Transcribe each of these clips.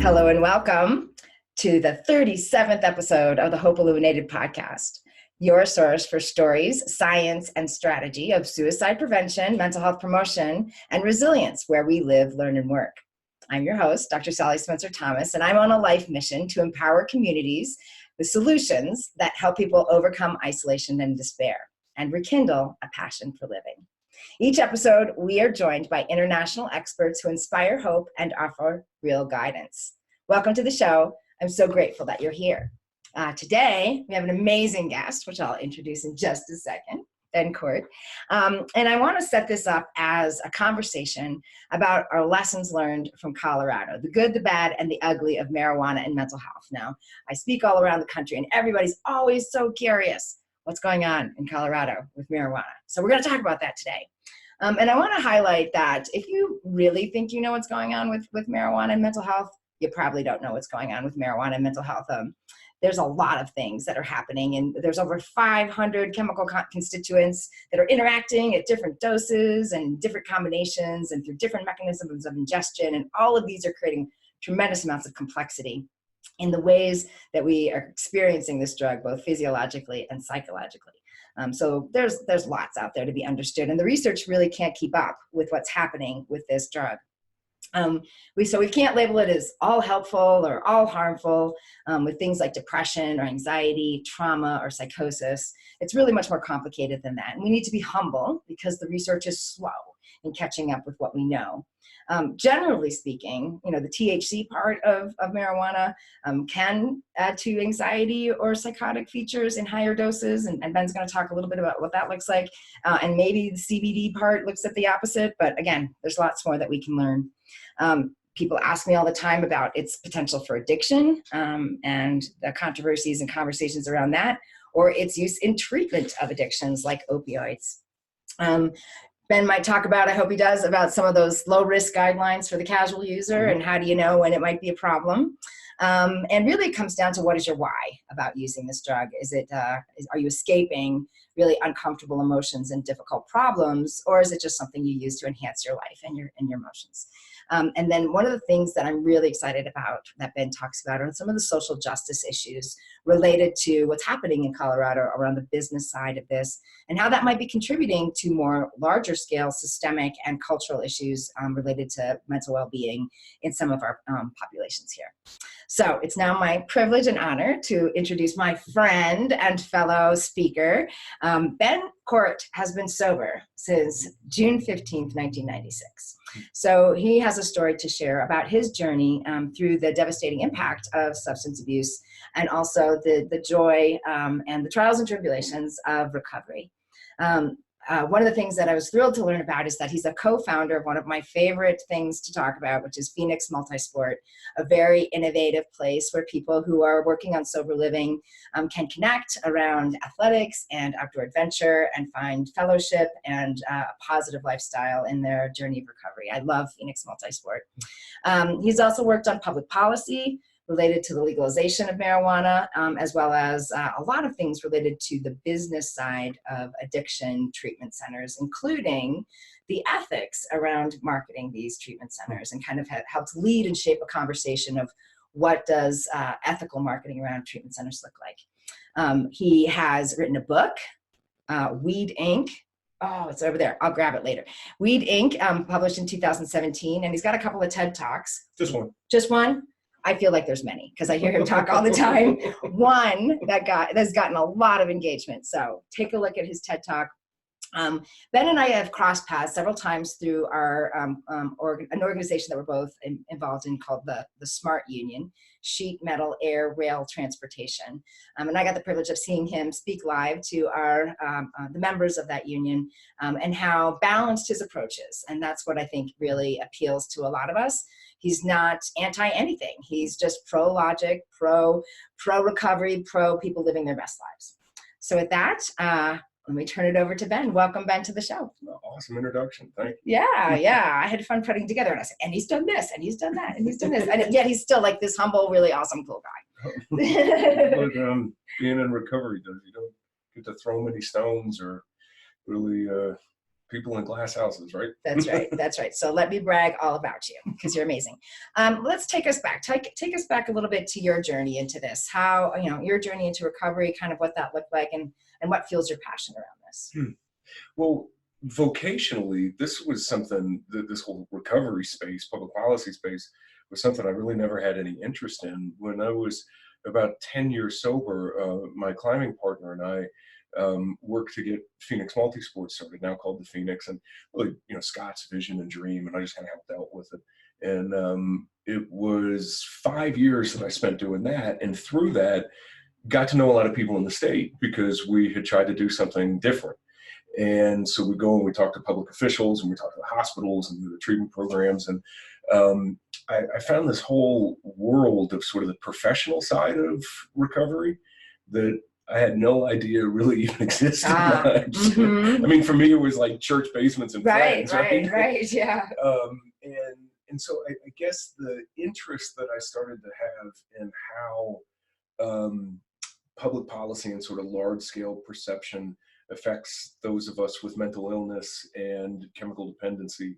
Hello and welcome to the 37th episode of the Hope Illuminated podcast, your source for stories, science, and strategy of suicide prevention, mental health promotion, and resilience where we live, learn, and work. I'm your host, Dr. Sally Spencer-Thomas, and I'm on a life mission to empower communities with solutions that help people overcome isolation and despair and rekindle a passion for living. Each episode, we are joined by international experts who inspire hope and offer real guidance. Welcome to the show. I'm so grateful that you're here. Today, we have an amazing guest, which I'll introduce in just a second, Ben Cort. And I want to set this up as a conversation about our lessons learned from Colorado, the good, the bad, and the ugly of marijuana and mental health. Now, I speak all around the country, and everybody's always so curious what's going on in Colorado with marijuana. So we're going to talk about that today. And I want to highlight that if you really think you know what's going on with marijuana and mental health, you probably don't know what's going on with marijuana and mental health. There's a lot of things that are happening, and there's over 500 chemical constituents that are interacting at different doses and different combinations and through different mechanisms of ingestion, and all of these are creating tremendous amounts of complexity in the ways that we are experiencing this drug, both physiologically and psychologically. So there's lots out there to be understood, and the research really can't keep up with what's happening with this drug. So we can't label it as all helpful or all harmful with things like depression or anxiety, trauma, or psychosis. It's really much more complicated than that. And we need to be humble because the research is slow in catching up with what we know. Generally speaking, the THC part of marijuana can add to anxiety or psychotic features in higher doses, and Ben's going to talk a little bit about what that looks like, and maybe the CBD part looks at the opposite, but again, there's lots more that we can learn. People ask me all the time about its potential for addiction and the controversies and conversations around that, or its use in treatment of addictions like opioids. Ben might talk about, I hope he does, about some of those low-risk guidelines for the casual user and how do you know when it might be a problem. And really it comes down to what is your why about using this drug? Are you escaping really uncomfortable emotions and difficult problems, or is it just something you use to enhance your life and your emotions? And then one of the things that I'm really excited about that Ben talks about are some of the social justice issues related to what's happening in Colorado around the business side of this and how that might be contributing to more larger scale systemic and cultural issues related to mental well-being in some of our populations here. So it's now my privilege and honor to introduce my friend and fellow speaker. Ben Cort has been sober since June 15th, 1996. So he has a story to share about his journey through the devastating impact of substance abuse and also the joy and the trials and tribulations of recovery. One of the things that I was thrilled to learn about is that he's a co-founder of one of my favorite things to talk about, which is Phoenix Multisport, a very innovative place where people who are working on sober living can connect around athletics and outdoor adventure and find fellowship and a positive lifestyle in their journey of recovery. I love Phoenix Multisport. He's also worked on public policy related to the legalization of marijuana, as well as a lot of things related to the business side of addiction treatment centers, including the ethics around marketing these treatment centers, and kind of helped lead and shape a conversation of what does ethical marketing around treatment centers look like. He has written a book, Weed Inc. Oh, it's over there. I'll grab it later. Weed Inc., published in 2017, and he's got a couple of TED Talks. Just one. Just one? I feel like there's many because I hear him talk all the time. One that's gotten a lot of engagement. So take a look at his TED Talk. Ben and I have crossed paths several times through our an organization that we're both involved in called the SMART Union, Sheet Metal Air Rail Transportation. And I got the privilege of seeing him speak live to our the members of that union and how balanced his approach is. And that's what I think really appeals to a lot of us. He's not anti-anything. He's just pro-logic, pro-recovery, pro-people living their best lives. So with that, let me turn it over to Ben. Welcome, Ben, to the show. Awesome introduction. Thank you. Yeah. I had fun putting together, and I said, and he's done this, and he's done that, and he's done this. And yet he's still like this humble, really awesome, cool guy. But being in recovery, you don't get to throw many stones or really people in glass houses, right? That's right. That's right. So let me brag all about you because you're amazing. Let's take us back. Take us back a little bit to your journey into this. How, your journey into recovery, kind of what that looked like, and what fuels your passion around this. Well, vocationally, this was something that this whole recovery space, public policy space, was something I really never had any interest in. When I was about 10 years sober, my climbing partner and I worked to get Phoenix Multisports started, now called the Phoenix, and really, Scott's vision and dream, and I just kind of helped out with it. And it was 5 years that I spent doing that, and through that, got to know a lot of people in the state because we had tried to do something different. And so we go and we talk to public officials and we talk to the hospitals and the treatment programs. And I found this whole world of sort of the professional side of recovery that I had no idea really even existed. Mm-hmm. I mean, for me, it was like church basements and friends, right, yeah. And so I guess the interest that I started to have in how public policy and sort of large-scale perception affects those of us with mental illness and chemical dependency,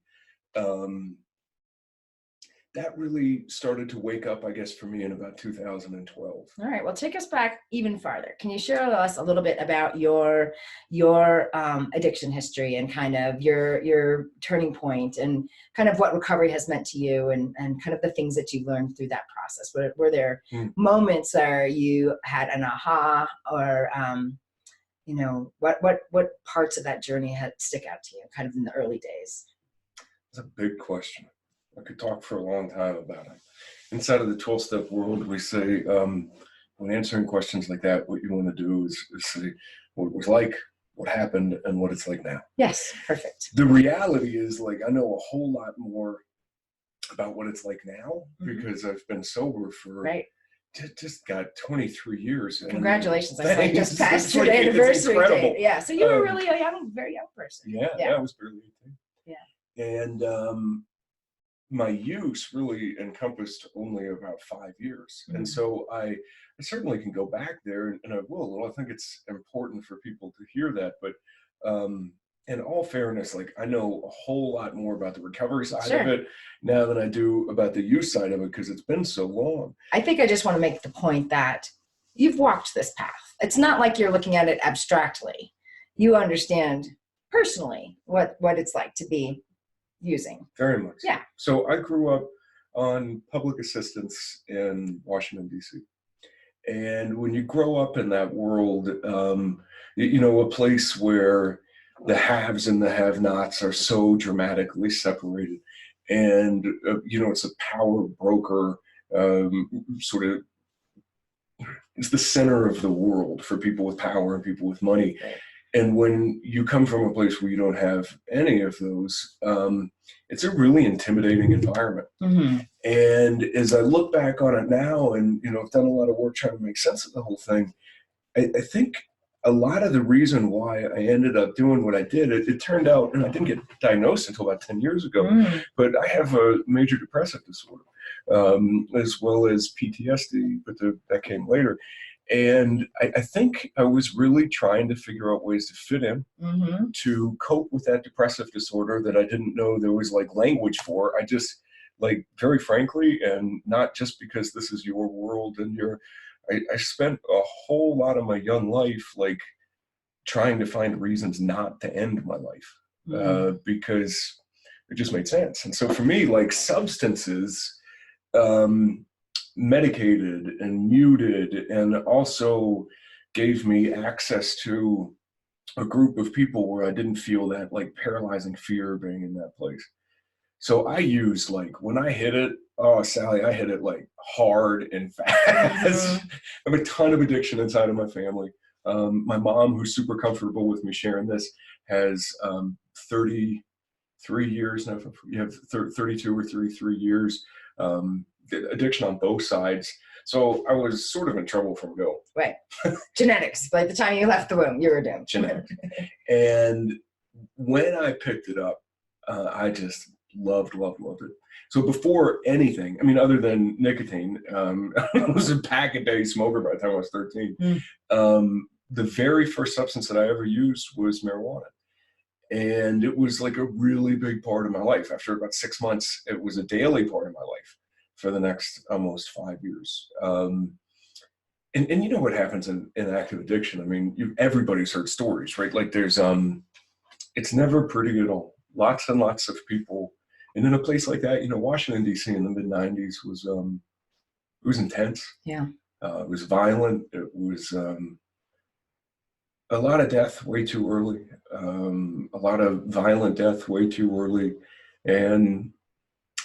that really started to wake up, I guess, for me in about 2012. All right. Well, take us back even farther. Can you share with us a little bit about your addiction history and kind of your turning point and kind of what recovery has meant to you and kind of the things that you learned through that process? Were there moments where you had an aha or, what parts of that journey had stick out to you kind of in the early days? It's a big question. I could talk for a long time about it. Inside of the 12-step world, we say, when answering questions like that, what you want to do is say what it was like, what happened, and what it's like now. Yes, perfect. The reality is, I know a whole lot more about what it's like now because I've been sober for just got 23 years. Congratulations. I saw you just passed your anniversary date. Yeah, so you were really a very young person. Yeah, I was barely 18. Yeah. And my use really encompassed only about 5 years. And so I certainly can go back there and I will. Well, I think it's important for people to hear that. But in all fairness, I know a whole lot more about the recovery side of it now than I do about the use side of it because it's been so long. I think I just want to make the point that you've walked this path. It's not like you're looking at it abstractly. You understand personally what it's like to be using. Very much. Yeah. So I grew up on public assistance in Washington, D.C. And when you grow up in that world, a place where the haves and the have-nots are so dramatically separated. And, it's a power broker, sort of, it's the center of the world for people with power and people with money. Right. And when you come from a place where you don't have any of those, it's a really intimidating environment. And as I look back on it now and, I've done a lot of work trying to make sense of the whole thing, I think a lot of the reason why I ended up doing what I did, it turned out, and I didn't get diagnosed until about 10 years ago, but I have a major depressive disorder, as well as PTSD, but that came later. And I think I was really trying to figure out ways to fit in, to cope with that depressive disorder that I didn't know there was language for. I just very frankly, and not just because this is your world and I spent a whole lot of my young life trying to find reasons not to end my life because it just made sense. And so for me, substances, medicated and muted and also gave me access to a group of people where I didn't feel that paralyzing fear being in that place. So I used when I hit it, oh Sally, I hit it hard and fast. I have a ton of addiction inside of my family. My mom, who's super comfortable with me sharing this, has 33 years now. You have 32 or 33 years. Addiction on both sides. So I was sort of in trouble from go. Right. Genetics. By the time you left the womb, you were doomed. Genetics. And when I picked it up, I just loved it. So before anything, other than nicotine, I was a pack-a-day smoker by the time I was 13. The very first substance that I ever used was marijuana. And it was like a really big part of my life. After about 6 months, it was a daily part of my life for the next almost 5 years. And you know what happens in active addiction? I mean, everybody's heard stories, right? Like there's, it's never pretty at all. Lots and lots of people. And in a place like that, you know, Washington, D.C. in the mid-90s it was intense. Yeah. It was violent. It was a lot of death way too early, a lot of violent death way too early, and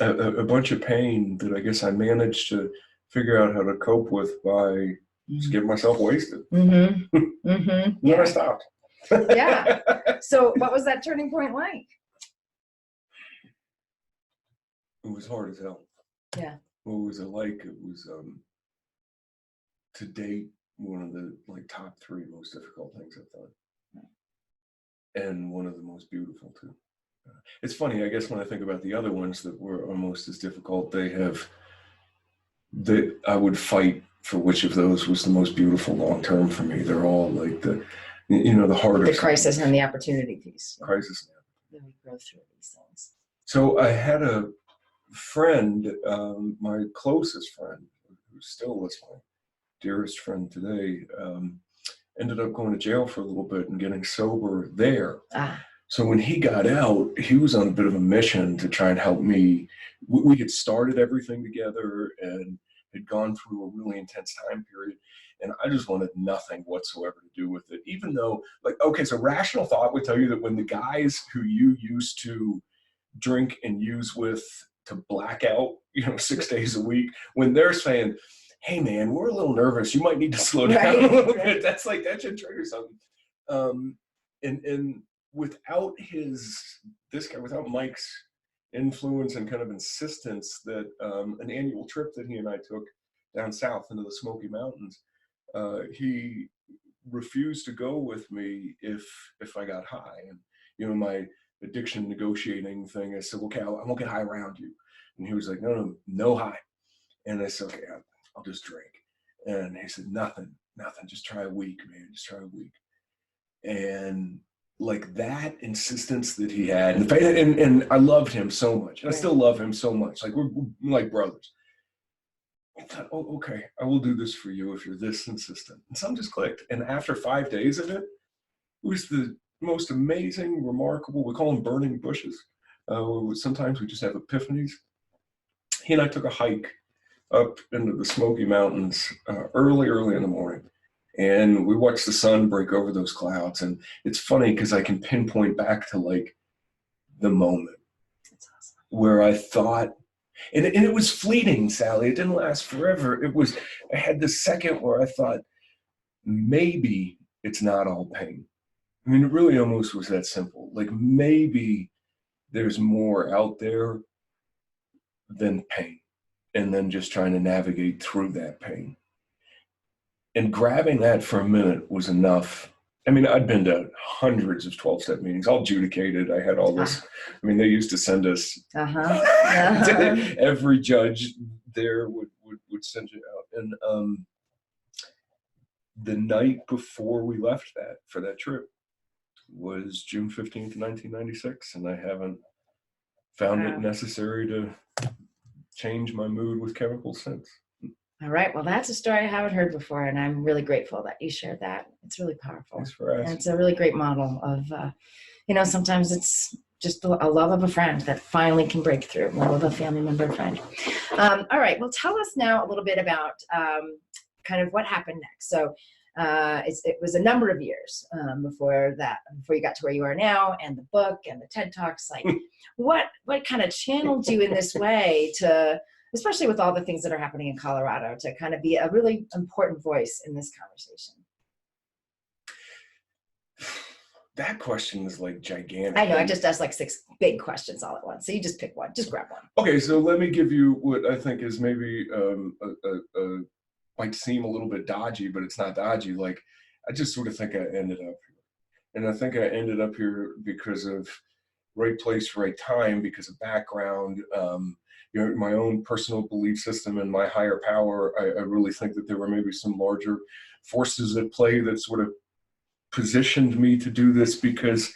a bunch of pain that I guess I managed to figure out how to cope with by just getting myself wasted. Mm-hmm. Mm-hmm. Then I stopped. Yeah. So what was that turning point like? It was hard as hell. Yeah. What was it like? It was to date one of the top 3 most difficult things I've done, and one of the most beautiful too. It's funny, I guess, when I think about the other ones that were almost as difficult, that I would fight for which of those was the most beautiful long term for me. They're all like the harder. The crisis and the opportunity piece. Crisis. Then we grow through these things. So I had a friend, my closest friend, who still is my dearest friend today, ended up going to jail for a little bit and getting sober there. So when he got out, he was on a bit of a mission to try and help me. We had started everything together and had gone through a really intense time period. And I just wanted nothing whatsoever to do with it, even though, so rational thought would tell you that when the guys who you used to drink and use with to black out, 6 days a week, when they're saying, hey man, we're a little nervous, you might need to slow down a little bit. That should trigger something. And without without Mike's influence and kind of insistence that an annual trip that he and I took down south into the Smoky Mountains, he refused to go with me if I got high. And my addiction negotiating thing, I said, okay, I won't get high around you. And he was like, no high. And I said, okay, I'll just drink. And he said, nothing, just try a week, man, just try a week. And that insistence that he had, and I loved him so much, and I still love him so much. We're like brothers. I thought, oh, okay, I will do this for you if you're this insistent. And something just clicked. And after 5 days of it, it was the most amazing, remarkable, we call them burning bushes. Sometimes we just have epiphanies. He and I took a hike up into the Smoky Mountains early in the morning. And we watched the sun break over those clouds. And it's funny because I can pinpoint back to the moment. That's awesome. Where I thought, and it was fleeting, Sally. It didn't last forever. I had this second where I thought, maybe it's not all pain. I mean, it really almost was that simple. Maybe there's more out there than pain, and then just trying to navigate through that pain. And grabbing that for a minute was enough. I mean, I'd been to hundreds of 12-step meetings, all adjudicated. I had all this. I mean, they used to send us. Every judge there would send you out. And the night before we left for that trip was June 15th, 1996. And I haven't found it necessary to change my mood with chemicals since. All right. Well, that's a story I haven't heard before, and I'm really grateful that you shared that. It's really powerful. Thanks for asking. And it's a really great model of, sometimes it's just a love of a friend that finally can break through, love of a family member, friend. All right. Well, tell us now a little bit about kind of what happened next. So it was a number of years before you got to where you are now, and the book and the TED Talks. What kind of channeled you in this way to, especially with all the things that are happening in Colorado, to kind of be a really important voice in this conversation? That question is gigantic. I know, I just asked 6 big questions all at once. So you just pick one, just grab one. Okay, so let me give you what I think is maybe might seem a little bit dodgy, but it's not dodgy. I just sort of think I ended up here. And I think I ended up here because of right place, right time, because of background, my own personal belief system and my higher power. I really think that there were maybe some larger forces at play that sort of positioned me to do this, because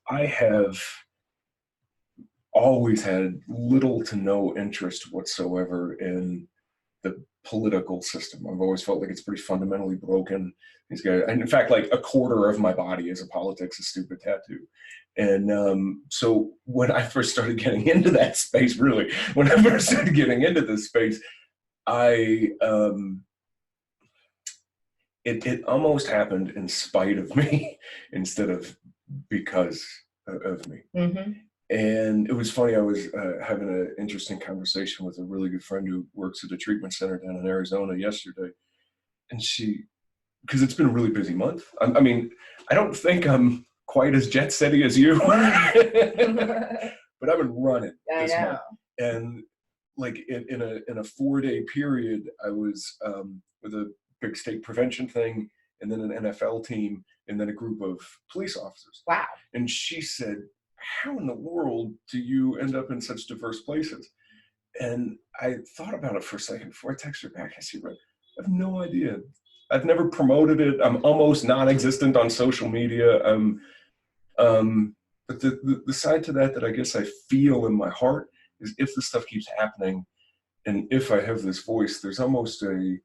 I have always had little to no interest whatsoever in the political system. I've always felt like it's pretty fundamentally broken. These guys, and in fact, like a quarter of my body is a politics, a stupid tattoo. And so when I first started getting into that space, really, when I first started getting into this space, I it almost happened in spite of me instead of because of me. Mm-hmm. And it was funny. I was having an interesting conversation with a really good friend who works at a treatment center down in Arizona yesterday. And because it's been a really busy month. I mean, I don't think I'm quite as jet setty as you, but I've been running this month. And like in a 4-day period, I was with a big state prevention thing, and then an NFL team, and then a group of police officers. Wow. And she said, how in the world do you end up in such diverse places? And I thought about it for a second before I texted her back. I said, I have no idea. I've never promoted it. I'm almost non-existent on social media. But the side to that I guess I feel in my heart is if this stuff keeps happening, and if I have this voice, there's almost an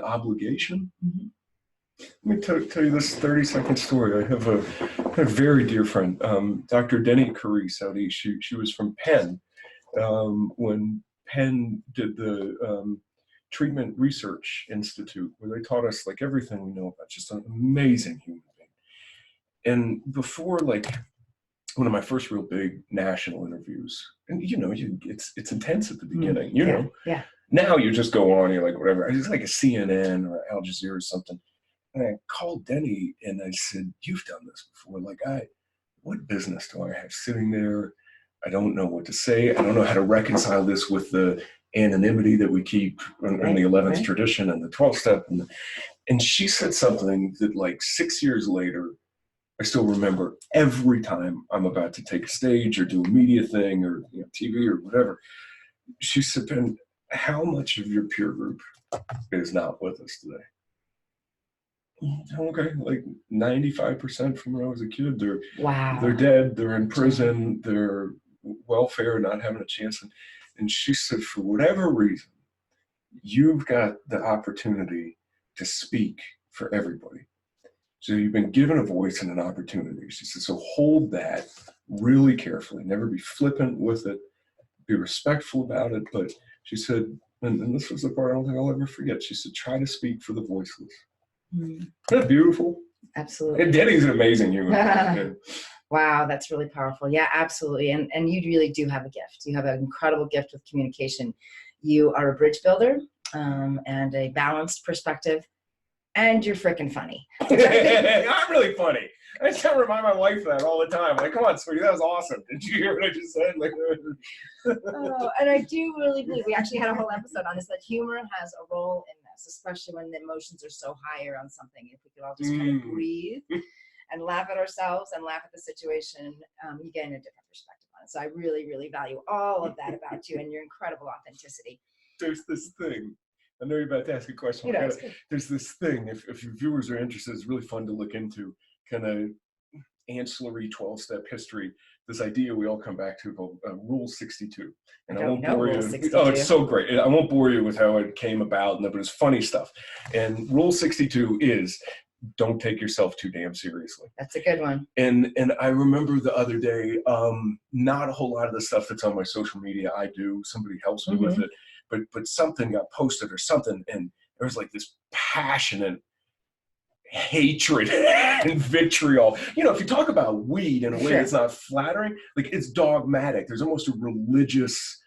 obligation. Mm-hmm. Let me tell you this 30-second story. I have a very dear friend, Dr. Denny Carice out east. She was from Penn when Penn did the Treatment Research Institute, where they taught us like everything we know about, just an amazing human being. And before like one of my first real big national interviews, and it's intense at the beginning, Yeah. Now you just go on, you're like, whatever. It's like a CNN or Al Jazeera or something. And I called Denny and I said, you've done this before. Like, what business do I have sitting there? I don't know what to say. I don't know how to reconcile this with the anonymity that we keep in the 11th tradition and the 12th step. And she said something that like 6 years later, I still remember every time I'm about to take a stage or do a media thing or TV or whatever. She said, Ben, how much of your peer group is not with us today? Okay, like 95% from when I was a kid. They're dead. They're in prison. They're welfare, not having a chance. And she said, for whatever reason, you've got the opportunity to speak for everybody. So you've been given a voice and an opportunity. She said, so hold that really carefully. Never be flippant with it. Be respectful about it. But she said, and this was the part I don't think I'll ever forget. She said, try to speak for the voiceless. Isn't that beautiful? Absolutely. And Denny's an amazing human. Wow, that's really powerful. Yeah, absolutely. And you really do have a gift. You have an incredible gift with communication. You are a bridge builder and a balanced perspective, and you're freaking funny. I'm really funny. I just gotta remind my wife that all the time. Like, come on, sweetie, that was awesome. Did you hear what I just said? Like, and I do really believe, we actually had a whole episode on this, that humor has a role in this, especially when the emotions are so high around something. If we could all just kind of breathe and laugh at ourselves and laugh at the situation, you gain a different perspective on it. So I really, really value all of that about you and your incredible authenticity. There's this thing. I know you're about to ask a question. There's this thing, if your viewers are interested, it's really fun to look into, kind of ancillary 12-step history, this idea we all come back to called Rule 62. And I won't bore you. Oh, it's so great. I won't bore you with how it came about, but it's funny stuff. And Rule 62 is, don't take yourself too damn seriously. That's a good one. And I remember the other day, not a whole lot of the stuff that's on my social media I do. Somebody helps me with it. But something got posted or something, and there was like this passionate hatred and vitriol. If you talk about weed in a way that's not flattering, like it's dogmatic. There's almost a religious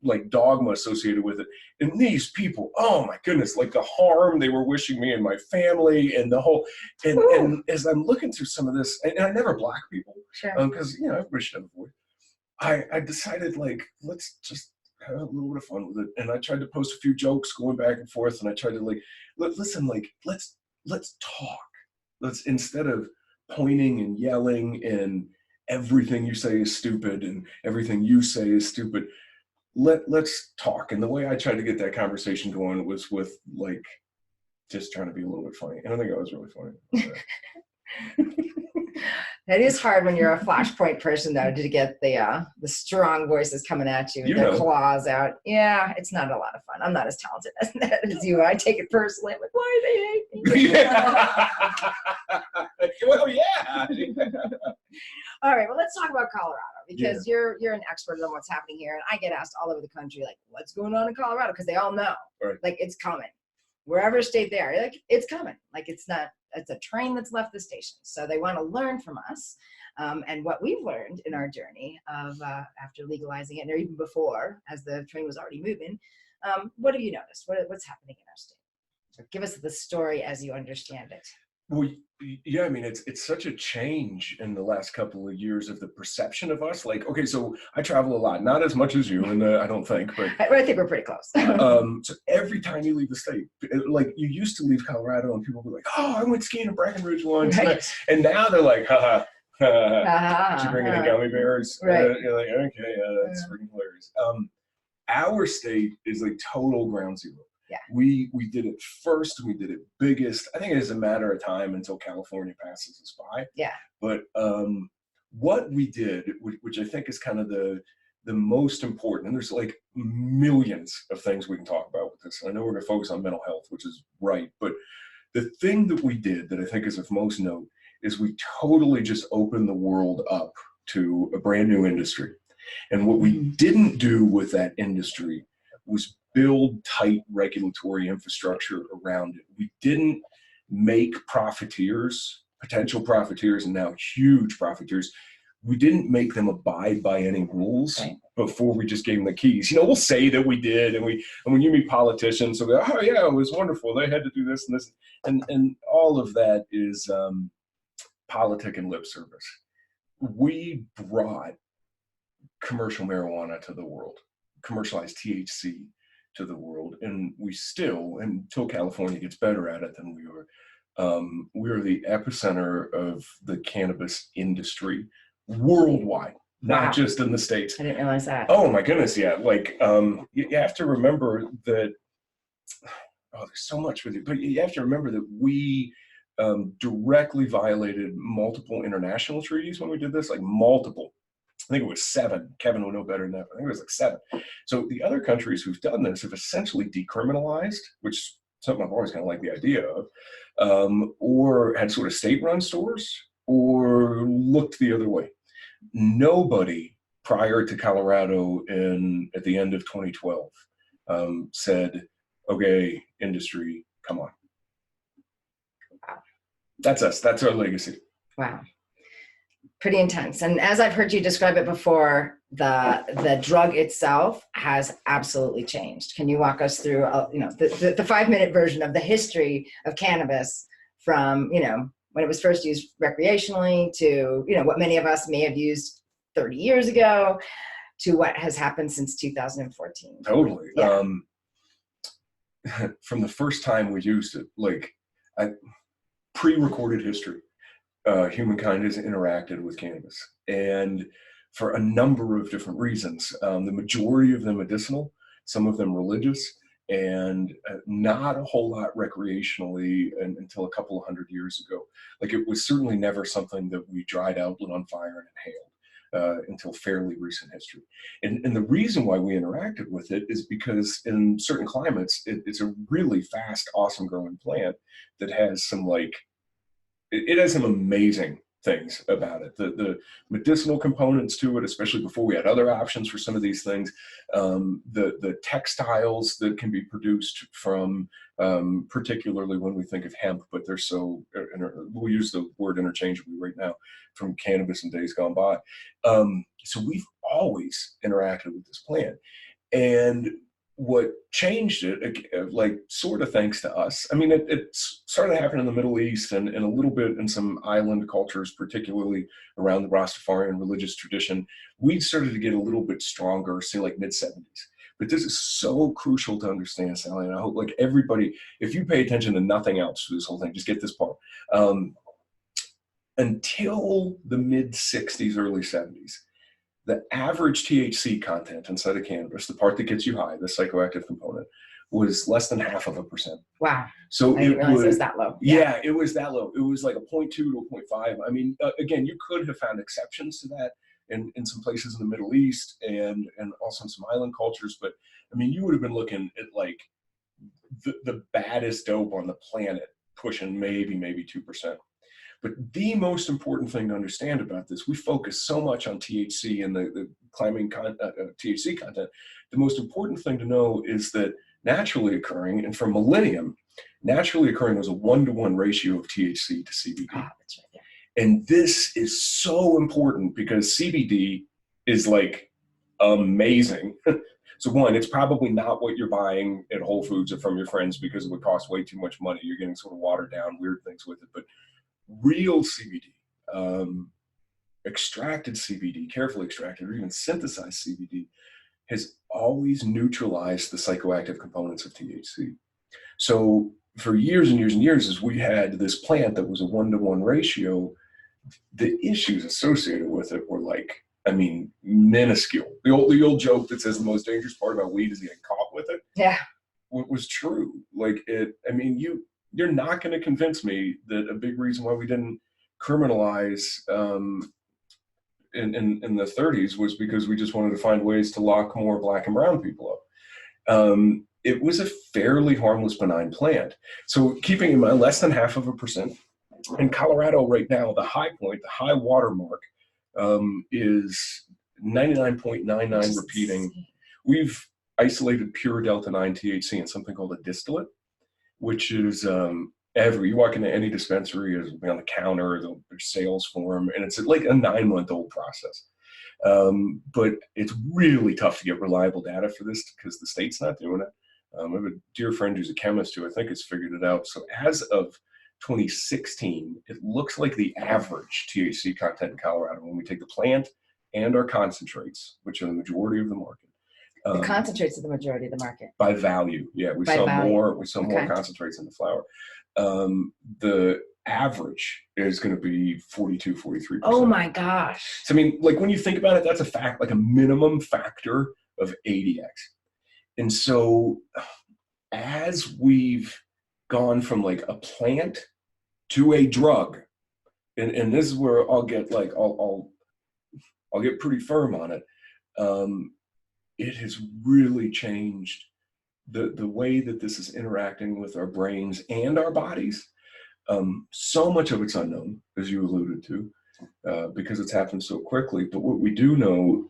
like dogma associated with it. And these people, oh my goodness, like the harm they were wishing me and my family and the whole, and as I'm looking through some of this, and I never block people, because everybody should have a voice. I decided like, let's just have a little bit of fun with it. And I tried to post a few jokes going back and forth, and I tried to like, listen, like, let's talk. Let's, instead of pointing and yelling and everything you say is stupid and everything you say is stupid, let's talk. And the way I tried to get that conversation going was with like just trying to be a little bit funny. And I think I was really funny. It is hard when you're a flashpoint person, though, to get the strong voices coming at you, their claws out. Yeah, it's not a lot of fun. I'm not as talented as you. I take it personally. I'm like, why do they hate me? Yeah. Well, yeah. All right, well, let's talk about Colorado, because you're an expert on what's happening here, and I get asked all over the country, like, what's going on in Colorado? Because they all know, like, it's coming. Wherever state they are, like, it's coming. Like, it's a train that's left the station. So they want to learn from us, and what we've learned in our journey of after legalizing it, or even before, as the train was already moving. What have you noticed? What's happening in our state? So give us the story as you understand it. Well, yeah, I mean, it's such a change in the last couple of years of the perception of us. Like, okay, so I travel a lot, not as much as you, and I don't think, but I think we're pretty close. So every time you leave the state, like you used to leave Colorado, and people would be like, "Oh, I went skiing in Breckenridge once," and now they're like, "Haha, did you bring any gummy bears?" You're like, "Okay, that's freaking hilarious." Our state is like total ground zero. Yeah. We did it first, we did it biggest. I think it is a matter of time until California passes us by. Yeah. But what we did, which I think is kind of the most important, and there's like millions of things we can talk about with this. I know we're going to focus on mental health, which is right, but the thing that we did that I think is of most note is we totally just opened the world up to a brand new industry. And what we didn't do with that industry was build tight regulatory infrastructure around it. We didn't make profiteers, potential profiteers, and now huge profiteers. We didn't make them abide by any rules before we just gave them the keys. You know, we'll say that we did, and when you meet politicians, they'll go, "Oh yeah, it was wonderful. They had to do this and this," and all of that is politic and lip service. We brought commercial marijuana to the world, commercialized THC to the world, and we still, until California gets better at it than we are the epicenter of the cannabis industry worldwide, not just in the States. I didn't realize that. Oh my goodness, yeah. Like you have to remember that. Oh, there's so much with it, but you have to remember that we directly violated multiple international treaties when we did this, like multiple. I think it was 7. Kevin will know better than that. I think it was like 7. So the other countries who've done this have essentially decriminalized, which is something I've always kind of liked the idea of, or had sort of state-run stores, or looked the other way. Nobody prior to Colorado at the end of 2012 said, "Okay, industry, come on." Wow. That's us. That's our legacy. Wow. Pretty intense. And as I've heard you describe it before, the drug itself has absolutely changed. Can you walk us through, the 5-minute version of the history of cannabis from, when it was first used recreationally to, what many of us may have used 30 years ago to what has happened since 2014? Totally. Yeah. From the first time we used it, like pre-recorded history. Humankind has interacted with cannabis, and for a number of different reasons. The majority of them medicinal, some of them religious, and not a whole lot recreationally until a couple of hundred years ago. Like, it was certainly never something that we dried out, lit on fire, and inhaled until fairly recent history. And the reason why we interacted with it is because in certain climates, it's a really fast, awesome growing plant that has some it has some amazing things about it. The medicinal components to it, especially before we had other options for some of these things. The textiles that can be produced from, particularly when we think of hemp, but they're so, we'll use the word interchangeably right now, from cannabis in days gone by. So we've always interacted with this plant. And what changed it, like, sort of thanks to us. I mean, it started happening in the Middle East and a little bit in some island cultures, particularly around the Rastafarian religious tradition. We started to get a little bit stronger, say like mid-70s. But this is so crucial to understand, Sally, and I hope, like, everybody, if you pay attention to nothing else for this whole thing, just get this part. Until the mid-60s, early 70s, the average THC content inside of cannabis, the part that gets you high, the psychoactive component, was less than 0.5%. Wow. So I didn't realize it was that low. Yeah, it was that low. It was like a 0.2 to a 0.5. I mean, again, you could have found exceptions to that in some places in the Middle East and also in some island cultures. But I mean, you would have been looking at like the baddest dope on the planet pushing maybe 2%. But the most important thing to understand about this, we focus so much on THC and the climbing THC content. The most important thing to know is that naturally occurring, and for millennium, naturally occurring was a 1-to-1 ratio of THC to CBD. Ah, that's right. Yeah. And this is so important because CBD is like amazing. So one, it's probably not what you're buying at Whole Foods or from your friends because it would cost way too much money. You're getting sort of watered down, weird things with it. But real CBD, extracted CBD, carefully extracted, or even synthesized CBD, has always neutralized the psychoactive components of THC. So for years and years and years, as we had this plant that was a 1-to-1 ratio, the issues associated with it were like, I mean, minuscule. The old joke that says the most dangerous part about weed is getting caught with it. Yeah. What was true. Like I mean, you're not going to convince me that a big reason why we didn't criminalize in the 30s was because we just wanted to find ways to lock more Black and brown people up. It was a fairly harmless, benign plant. So keeping in mind, less than 0.5%. In Colorado right now, the high point, the high water mark, is 99.99 repeating. We've isolated pure delta-9 THC in something called a distillate, which is you walk into any dispensary, it'll be on the counter, there's sales for them, and it's like a 9-month-old process. But it's really tough to get reliable data for this because the state's not doing it. I have a dear friend who's a chemist who I think has figured it out. So as of 2016, it looks like the average THC content in Colorado, when we take the plant and our concentrates, which are the majority of the market. The concentrates are the majority of the market. By value, yeah. We sell more concentrates in the flower. The average is going to be 42-43%. Oh my gosh. So I mean, like when you think about it, that's a fact, like a minimum factor of 80x. And so as we've gone from like a plant to a drug, and this is where I'll get like I'll get pretty firm on it. It has really changed the way that this is interacting with our brains and our bodies. So much of it's unknown, as you alluded to, because it's happened so quickly. But what we do know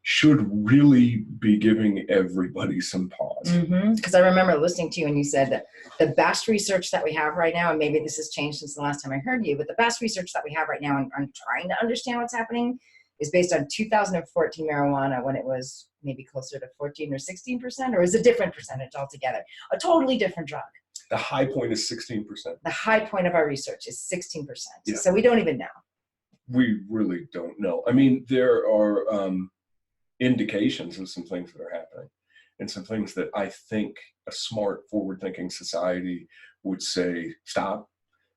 should really be giving everybody some pause. Because I remember listening to you and you said that the best research that we have right now, and maybe this has changed since the last time I heard you, but the best research that we have right now on trying to understand what's happening is based on 2014 marijuana, when it was maybe closer to 14 or 16%, or is a different percentage altogether, a totally different drug. The high point is 16%. The high point of our research is 16%. Yeah. So we don't even know. We really don't know. I mean, there are indications of some things that are happening and some things that I think a smart, forward-thinking society would say, stop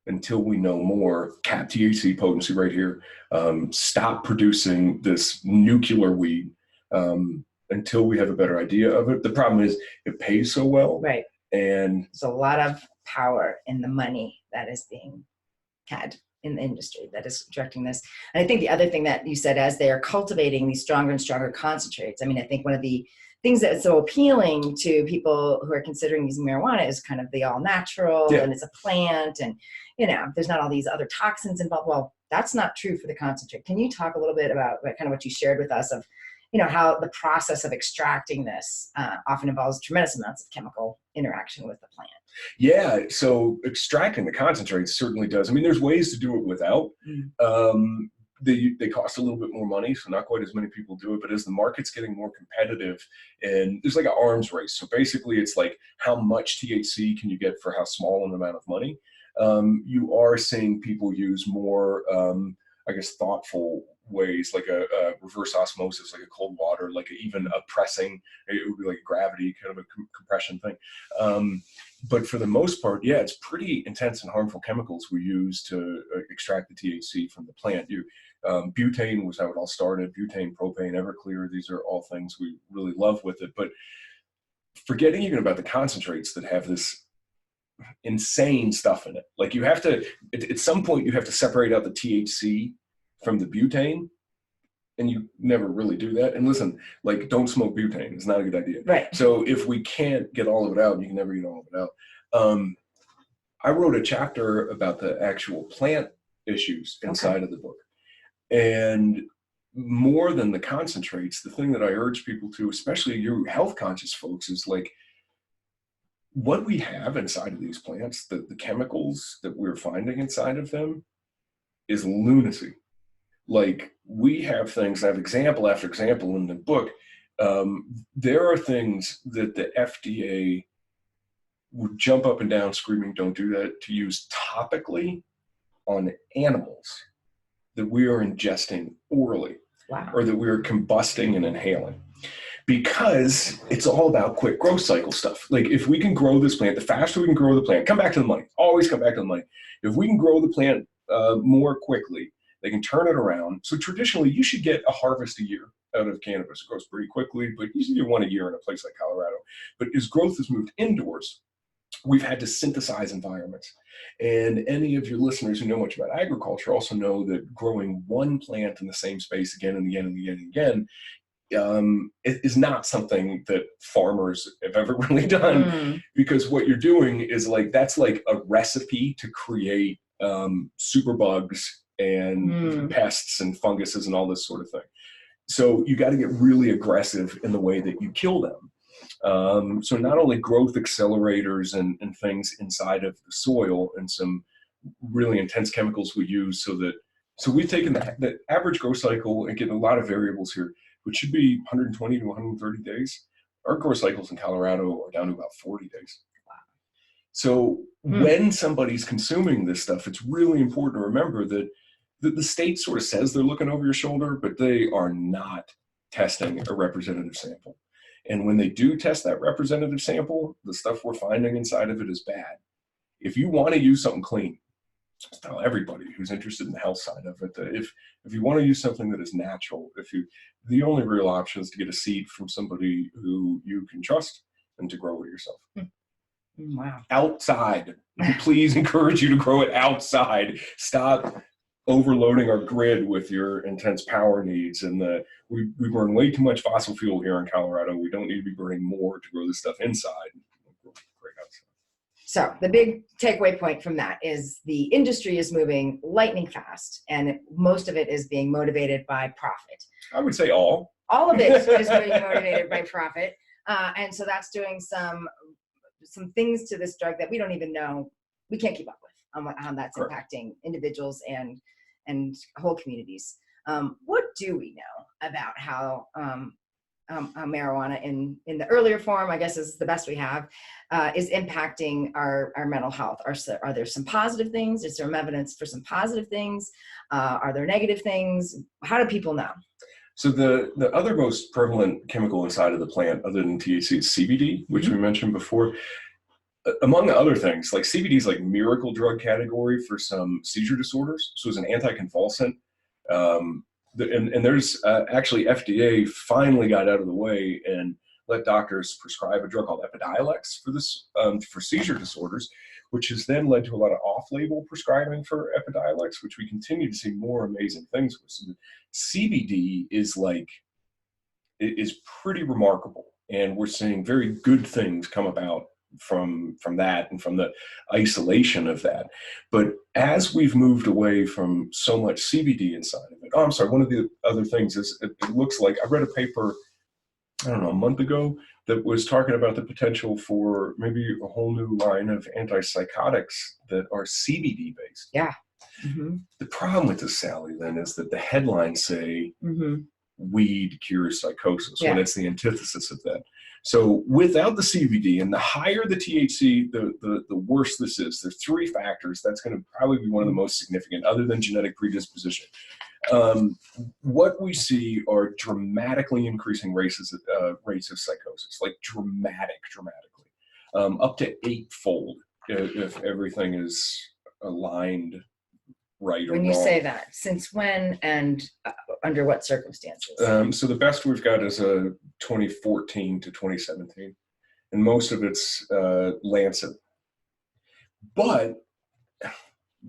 until we know more. Cap THC potency right here. Stop producing this nuclear weed until we have a better idea of it. The problem is it pays so well. Right. And there's a lot of power in the money that is being had in the industry that is directing this. And I think the other thing that you said, as they are cultivating these stronger and stronger concentrates, I mean, I think one of the things that's so appealing to people who are considering using marijuana is kind of the all natural, and it's a plant, and there's not all these other toxins involved. Well, that's not true for the concentrate. Can you talk a little bit about kind of what you shared with us of how the process of extracting this often involves tremendous amounts of chemical interaction with the plant? Yeah, so extracting the concentrates certainly does. I mean, there's ways to do it without. They cost a little bit more money, so not quite as many people do it. But as the market's getting more competitive, and there's like an arms race. So basically, it's like how much THC can you get for how small an amount of money? You are seeing people use more, I guess, thoughtful ways, like a reverse osmosis, like a cold water, like even a pressing. It would be like gravity, kind of a compression thing. But for the most part, yeah, it's pretty intense and harmful chemicals we use to extract the THC from the plant. Butane was how it all started. Butane, propane, Everclear, these are all things we really love with it. But forgetting even about the concentrates that have this insane stuff in it. Like you have to, at some point, you have to separate out the THC from the butane. And you never really do that. And listen, like, don't smoke butane. It's not a good idea. Right. So if we can't get all of it out, you can never get all of it out. I wrote a chapter about the actual plant issues inside of the book. And more than the concentrates, the thing that I urge people to, especially you health conscious folks, is like what we have inside of these plants, the chemicals that we're finding inside of them is lunacy. Like we have things, I have example after example in the book. There are things that the FDA would jump up and down screaming, don't do that, to use topically on animals that we are ingesting orally. Wow. Or that we are combusting and inhaling. Because it's all about quick growth cycle stuff. Like if we can grow this plant, the faster we can grow the plant, come back to the money, always come back to the money. If we can grow the plant more quickly, they can turn it around. So traditionally, you should get a harvest a year out of cannabis. It grows pretty quickly, but you should get one a year in a place like Colorado. But as growth has moved indoors, we've had to synthesize environments. And any of your listeners who know much about agriculture also know that growing one plant in the same space again and again and again and again is not something that farmers have ever really done. Because what you're doing is like, that's like a recipe to create superbugs and pests and funguses and all this sort of thing. So you got to get really aggressive in the way that you kill them. So not only growth accelerators and things inside of the soil and some really intense chemicals we use so we've taken the average growth cycle and getting a lot of variables here, which should be 120 to 130 days. Our growth cycles in Colorado are down to about 40 days. So when somebody's consuming this stuff, it's really important to remember that the state sort of says they're looking over your shoulder, but they are not testing a representative sample. And when they do test that representative sample, the stuff we're finding inside of it is bad. If you want to use something clean, just tell everybody who's interested in the health side of it that if you want to use something that is natural, the only real option is to get a seed from somebody who you can trust and to grow it yourself. Wow. Outside. Please encourage you to grow it outside. Stop overloading our grid with your intense power needs. And we burn way too much fossil fuel here in Colorado. We don't need to be burning more to grow this stuff inside. So the big takeaway point from that is the industry is moving lightning fast, and most of it is being motivated by profit. I would say all of it is being motivated by profit. And so that's doing some things to this drug that we don't even know, we can't keep up with on how that's impacting individuals and whole communities. What do we know about how marijuana in the earlier form, I guess is the best we have, is impacting our mental health? Are there some positive things? Is there evidence for some positive things? Are there negative things? How do people know? So the other most prevalent chemical inside of the plant, other than THC, is CBD, which we mentioned before. Among other things, like CBD is like miracle drug category for some seizure disorders. So it's an anticonvulsant. And there's actually FDA finally got out of the way and let doctors prescribe a drug called Epidiolex for this for seizure disorders, which has then led to a lot of off-label prescribing for Epidiolex, which we continue to see more amazing things with. So the CBD is pretty remarkable, and we're seeing very good things come about from that and from the isolation of that. But as we've moved away from so much CBD inside of it, I'm sorry, one of the other things is it looks like, I read a paper, I don't know, a month ago that was talking about the potential for maybe a whole new line of antipsychotics that are CBD based. Yeah. The problem with this, Sally, then, is that the headlines say weed cures psychosis, when it's the antithesis of that. So without the CBD, and the higher the THC, the worse this is. There's three factors. That's going to probably be one of the most significant, other than genetic predisposition. What we see are dramatically increasing rates of psychosis, like dramatically, up to 8-fold if everything is aligned right or wrong. When you say that, since when and under what circumstances? So the best we've got is 2014 to 2017. and most of it's Lancet. But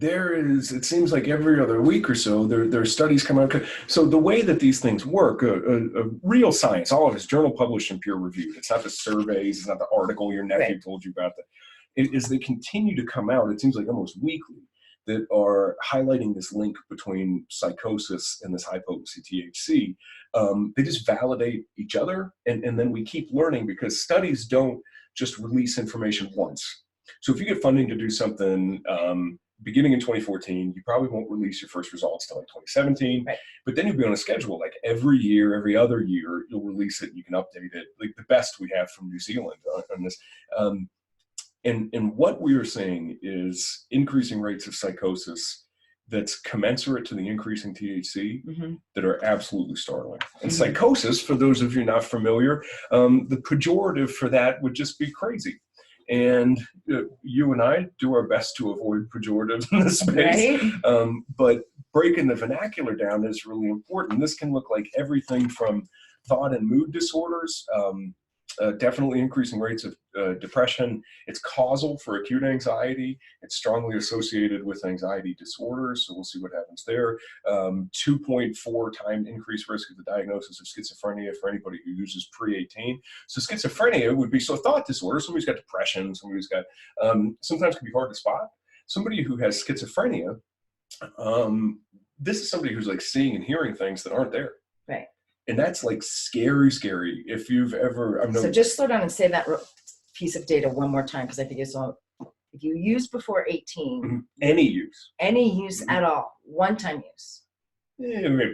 it seems like every other week or so, there are studies come out. So the way that these things work, a real science, all of it's journal published and peer reviewed. It's not the surveys, it's not the article your nephew told you about. As they continue to come out, it seems like almost weekly, that are highlighting this link between psychosis and this high potency THC. They just validate each other, and then we keep learning, because studies don't just release information once. So if you get funding to do something beginning in 2014, you probably won't release your first results till like 2017, but then you'll be on a schedule like every year, every other year, you'll release it and you can update it. Like the best we have from New Zealand on this. And what we are seeing is increasing rates of psychosis that's commensurate to the increasing THC that are absolutely startling. And psychosis, for those of you not familiar, the pejorative for that would just be crazy. And you and I do our best to avoid pejoratives in this space, but breaking the vernacular down is really important. This can look like everything from thought and mood disorders, definitely increasing rates of depression. It's causal for acute anxiety. It's strongly associated with anxiety disorders, so we'll see what happens there. 2.4 time increased risk of the diagnosis of schizophrenia for anybody who uses pre-18. So schizophrenia would be, so thought disorder, somebody's got depression, somebody's got, sometimes can be hard to spot. Somebody who has schizophrenia, this is somebody who's like seeing and hearing things that aren't there. Right. And that's like scary, scary. If you've ever, so just slow down and say that piece of data one more time, because I think it's all, if you use before 18, any use at all, one-time use.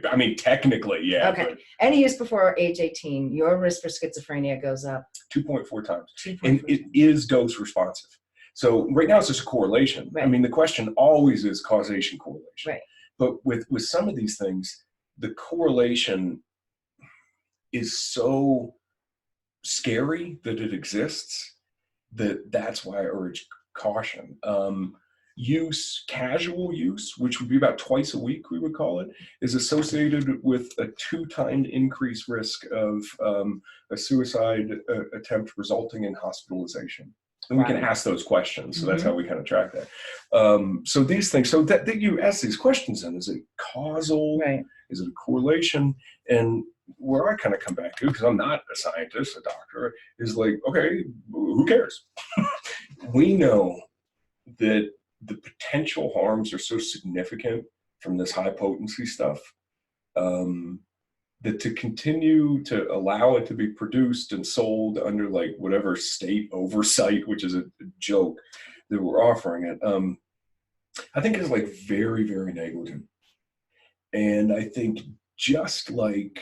I mean, technically, yeah. Okay. Any use before age 18, your risk for schizophrenia goes up 2.4 times. And it is dose responsive. So right now it's just a correlation. I mean, the question always is causation correlation. Right. But with some of these things, the correlation is so scary that it exists, that's why I urge caution. Casual use, which would be about twice a week, we would call it, is associated with a 2-time increased risk of a suicide attempt resulting in hospitalization. And we can ask those questions. So that's how we kind of track that. So these things, so that you ask these questions, then, is it causal? Is it a correlation? And where I kind of come back to, because I'm not a scientist, a doctor, is like, okay, who cares? We know that the potential harms are so significant from this high potency stuff, that to continue to allow it to be produced and sold under like whatever state oversight, which is a joke that we're offering it, I think is like very, very negligent. And I think just like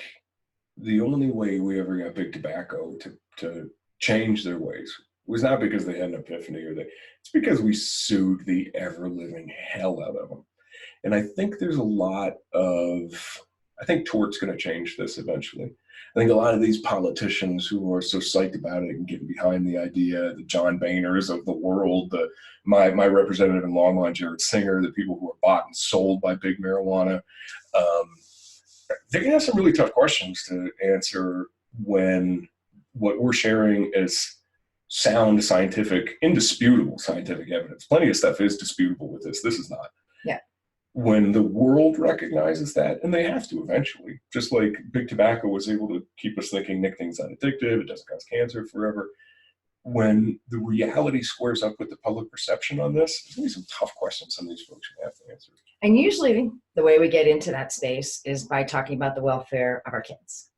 the only way we ever got big tobacco to change their ways was not because they had an epiphany it's because we sued the ever living hell out of them. And I think there's a lot I think Cort's going to change this eventually. I think a lot of these politicians who are so psyched about it and getting behind the idea, the John Boehners of the world, my representative in Longmont, Jared Singer, the people who are bought and sold by big marijuana, they're going to have some really tough questions to answer when what we're sharing is sound scientific, indisputable scientific evidence. Plenty of stuff is disputable with this. This is not. Yeah. When the world recognizes that, and they have to eventually, just like big tobacco was able to keep us thinking nicotine is not addictive, it doesn't cause cancer forever. When the reality squares up with the public perception on this, there's going to be some tough questions some of these folks are going to have to answer. And usually the way we get into that space is by talking about the welfare of our kids.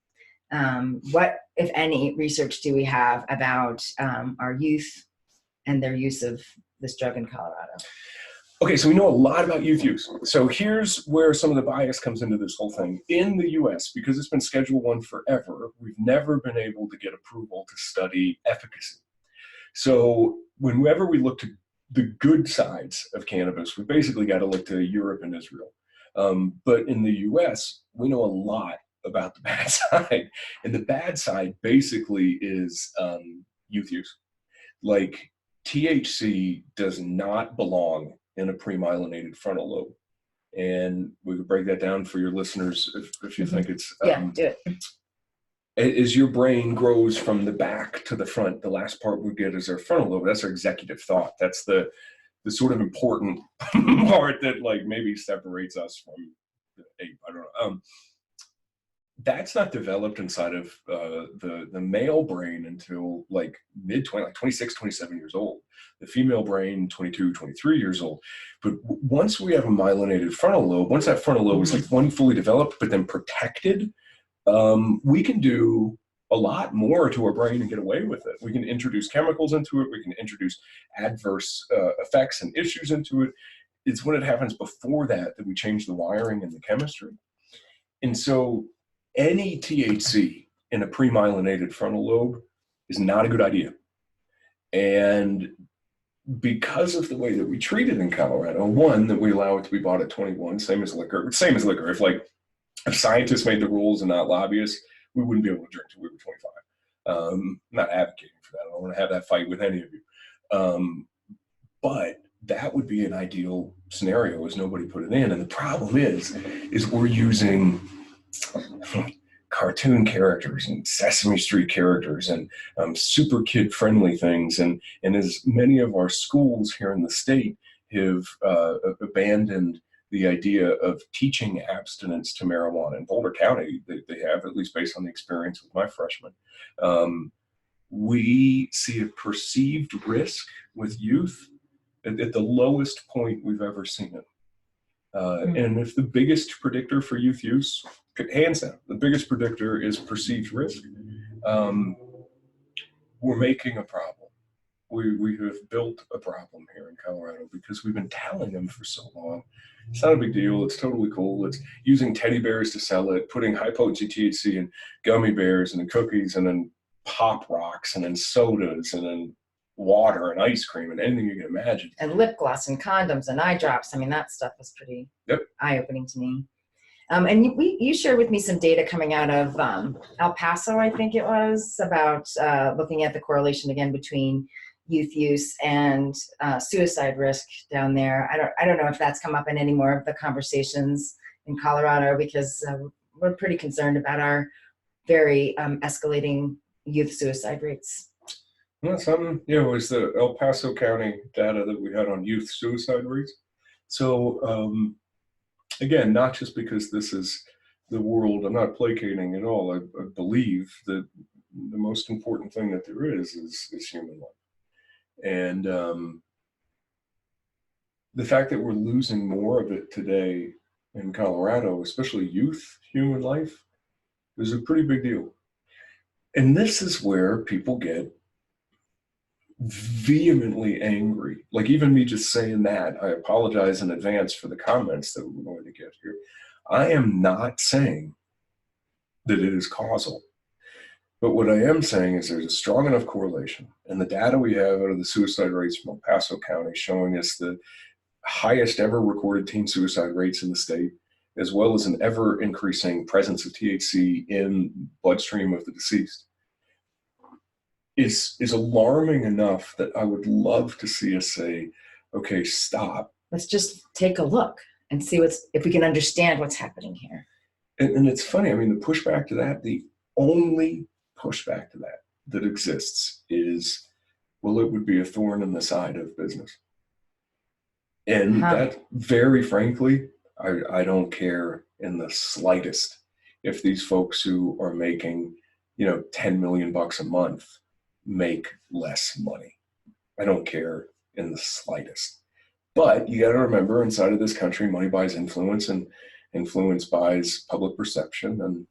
What, if any, research do we have about our youth and their use of this drug in Colorado? Okay, so we know a lot about youth use. So here's where some of the bias comes into this whole thing. In the US, because it's been Schedule I forever, we've never been able to get approval to study efficacy. So whenever we look to the good sides of cannabis, we basically got to look to Europe and Israel. But in the US, we know a lot about the bad side. And the bad side basically is youth use. Like THC does not belong in a premiyelinated frontal lobe. And we could break that down for your listeners if you think it's... do it. as your brain grows from the back to the front, the last part we get is our frontal lobe. That's our executive thought. That's the sort of important part that like maybe separates us from the ape. I don't know. That's not developed inside of the male brain until like mid-20, like 26, 27 years old. The female brain, 22, 23 years old. But once we have a myelinated frontal lobe, once that frontal lobe is like one fully developed, but then protected, we can do a lot more to our brain and get away with it. We can introduce chemicals into it. We can introduce adverse effects and issues into it. It's when it happens before that that we change the wiring and the chemistry. And so any THC in a pre-myelinated frontal lobe is not a good idea. And because of the way that we treat it in Colorado, one, that we allow it to be bought at 21, same as liquor. If scientists made the rules and not lobbyists, we wouldn't be able to drink till we were 25. I'm not advocating for that. I don't want to have that fight with any of you. But that would be an ideal scenario, as nobody put it in. And the problem is we're using cartoon characters and Sesame Street characters and super kid friendly things. And as many of our schools here in the state have abandoned the idea of teaching abstinence to marijuana. In Boulder County, they have, at least based on the experience with my freshmen. We see a perceived risk with youth at the lowest point we've ever seen it. And if the biggest predictor for youth use, hands down, the biggest predictor is perceived risk, we're making a problem. We have built a problem here in Colorado because we've been telling them for so long. It's not a big deal. It's totally cool. It's using teddy bears to sell it, putting high potency THC in gummy bears and in cookies and then pop rocks and then sodas and then water and ice cream and anything you can imagine. And lip gloss and condoms and eye drops. I mean, that stuff was pretty eye-opening to me. And you shared with me some data coming out of El Paso, I think it was, about looking at the correlation again between youth use and suicide risk down there. I don't know if that's come up in any more of the conversations in Colorado, because we're pretty concerned about our very escalating youth suicide rates. Well, it was the El Paso County data that we had on youth suicide rates. So again, not just because this is the world, I'm not placating at all. I believe that the most important thing that there is human life. And the fact that we're losing more of it today in Colorado, especially youth human life, is a pretty big deal. And this is where people get vehemently angry. Like even me just saying that, I apologize in advance for the comments that we're going to get here. I am not saying that it is causal. But what I am saying is there's a strong enough correlation, and the data we have out of the suicide rates from El Paso County showing us the highest ever recorded teen suicide rates in the state, as well as an ever increasing presence of THC in bloodstream of the deceased, is alarming enough that I would love to see us say, okay, stop. Let's just take a look and see if we can understand what's happening here. And it's funny, I mean, the pushback to that, the only pushback to that exists is, well, it would be a thorn in the side of business. And that, very frankly, I don't care in the slightest if these folks who are making, $10 million a month make less money. I don't care in the slightest. But you got to remember, inside of this country, money buys influence, and influence buys public perception. And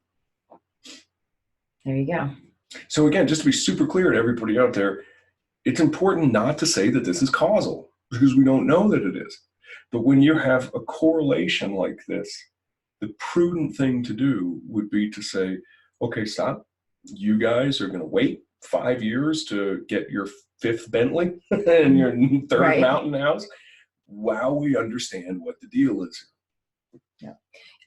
there you go. So again, just to be super clear to everybody out there, it's important not to say that this is causal, because we don't know that it is. But when you have a correlation like this, the prudent thing to do would be to say, okay, stop. You guys are going to wait 5 years to get your 5th Bentley and your 3rd mountain house while we understand what the deal is. Yeah.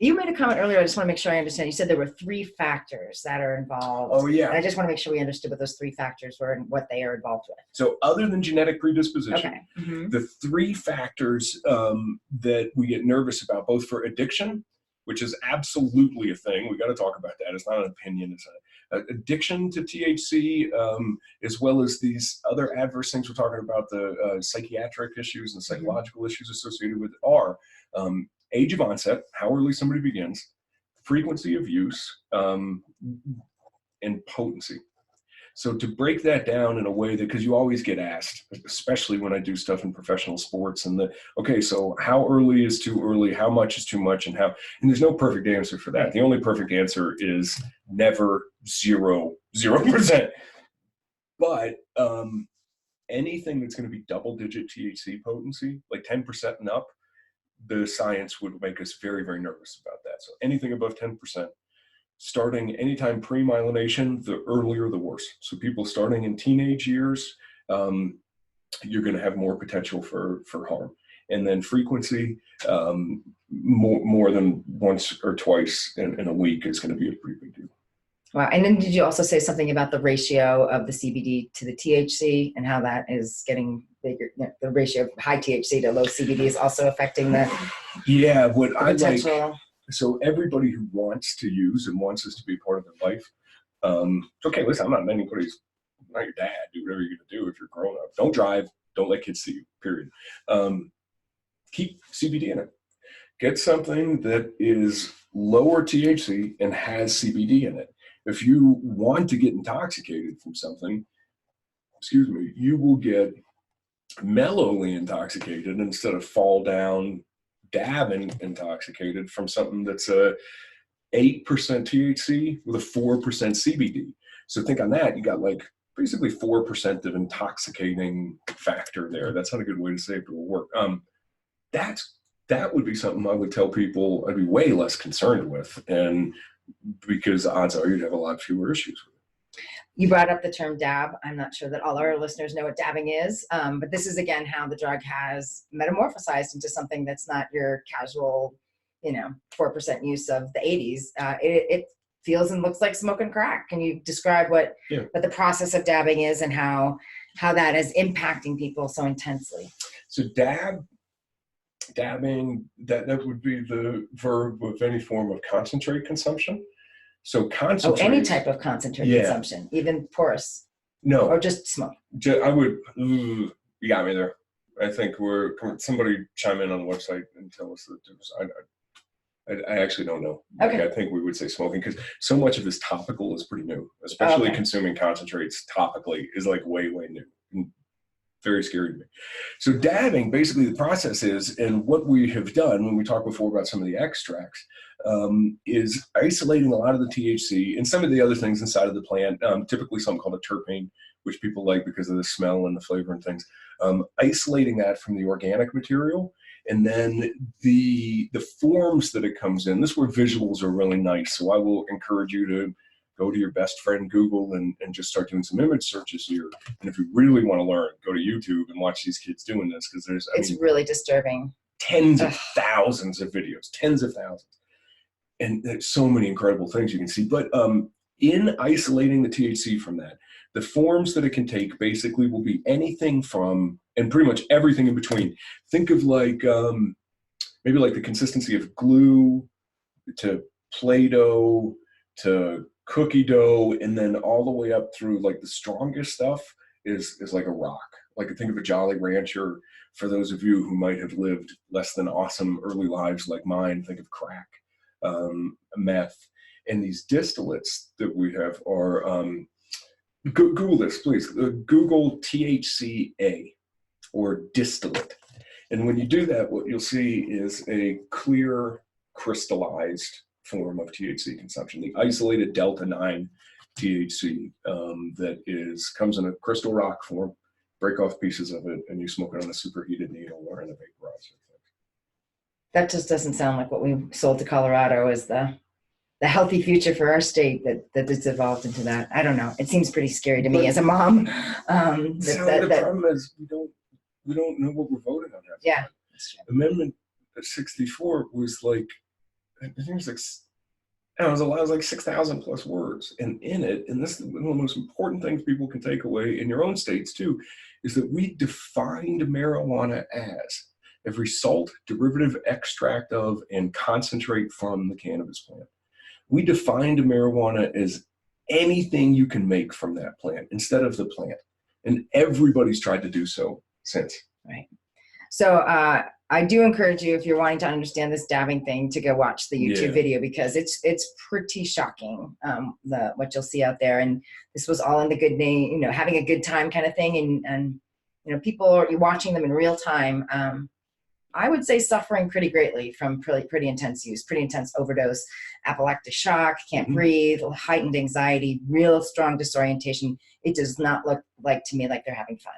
You made a comment earlier. I just want to make sure I understand. You said there were 3 factors that are involved. Oh, yeah. And I just want to make sure we understood what those 3 factors were and what they are involved with. So other than genetic predisposition, the 3 factors that we get nervous about, both for addiction, which is absolutely a thing. We got to talk about that. It's not an opinion. addiction to THC, as well as these other adverse things we're talking about, the psychiatric issues and psychological issues associated with it are age of onset, how early somebody begins, frequency of use, and potency. So to break that down in a way that, because you always get asked, especially when I do stuff in professional sports, and okay, so how early is too early? How much is too much? And there's no perfect answer for that. The only perfect answer is never 0%. But anything that's going to be double-digit THC potency, like 10% and up, the science would make us very, very nervous about that. So anything above 10%. Starting anytime pre-myelination, the earlier the worse. So people starting in teenage years, you're going to have more potential for harm. And then frequency, more than once or twice in a week is going to be a pretty big deal. Wow. And then did you also say something about the ratio of the CBD to the THC and how that is getting bigger? The ratio of high THC to low CBD is also affecting the potential. So everybody who wants to use and wants this to be part of their life, okay, listen, I'm not anybody's, not your dad, do whatever you're going to do if you're grown up. Don't drive, don't let kids see you, period. Keep CBD in it. Get something that is lower THC and has CBD in it. If you want to get intoxicated from something, you will get mellowly intoxicated instead of fall down, dab intoxicated from something that's 8% THC with a 4% CBD. So think on that, you got like basically 4% of intoxicating factor there. That's not a good way to say it, but it will work. That would be something I would tell people I'd be way less concerned with, and because odds are you'd have a lot fewer issues with it. You brought up the term dab. I'm not sure that all our listeners know what dabbing is, but this is, again, how the drug has metamorphosized into something that's not your casual, 4% use of the 80s. It feels and looks like smoking crack. Can you describe what the process of dabbing is and how that is impacting people so intensely? So dabbing, that would be the verb of any form of concentrate consumption. So concentrate. Any type of concentrate consumption, even porous. No. Or just smoke. I would. You got me there. I think somebody chime in on the website and tell us that I actually don't know. Okay. I think we would say smoking because so much of this topical is pretty new, especially consuming concentrates topically is like way, way new. And very scary to me. So dabbing, basically the process is, and what we have done when we talked before about some of the extracts, is isolating a lot of the THC and some of the other things inside of the plant, typically something called a terpene, which people like because of the smell and the flavor and things, isolating that from the organic material. And then the forms that it comes in, this is where visuals are really nice. So I will encourage you to go to your best friend Google and just start doing some image searches here. And if you really want to learn, go to YouTube and watch these kids doing this because it's really disturbing. Tens of thousands of videos, tens of thousands. And there's so many incredible things you can see. But in isolating the THC from that, the forms that it can take basically will be anything from, and pretty much everything in between. Think of like, maybe like the consistency of glue to Play-Doh to cookie dough, and then all the way up through like the strongest stuff is like a rock. Like think of a Jolly Rancher. For those of you who might have lived less than awesome early lives like mine, think of crack, meth, and these distillates that we have are, Google this, please. Google THCA or distillate. And when you do that, what you'll see is a clear crystallized form of THC consumption, the isolated delta-9 THC that comes in a crystal rock form. Break off pieces of it and you smoke it on a superheated needle or in a vaporizer. That just doesn't sound like what we sold to Colorado as the healthy future for our state that it's evolved into that. I don't know. It seems pretty scary to me as a mom. The problem is we don't know what we're voting on. Yeah. Amendment 64 was like, I think it was like 6,000 plus words. And in it, and this is one of the most important things people can take away in your own states too, is that we defined marijuana as every salt, derivative, extract of, and concentrate from the cannabis plant. We defined marijuana as anything you can make from that plant instead of the plant. And everybody's tried to do so since. Right. So I do encourage you, if you're wanting to understand this dabbing thing, to go watch the YouTube video, because it's pretty shocking, what you'll see out there. And this was all in the good name, you know, having a good time kind of thing. And you know, people are watching them in real time. I would say suffering pretty greatly from pretty intense use, pretty intense overdose, anaphylactic shock, can't breathe, heightened anxiety, real strong disorientation. It does not look like to me like they're having fun.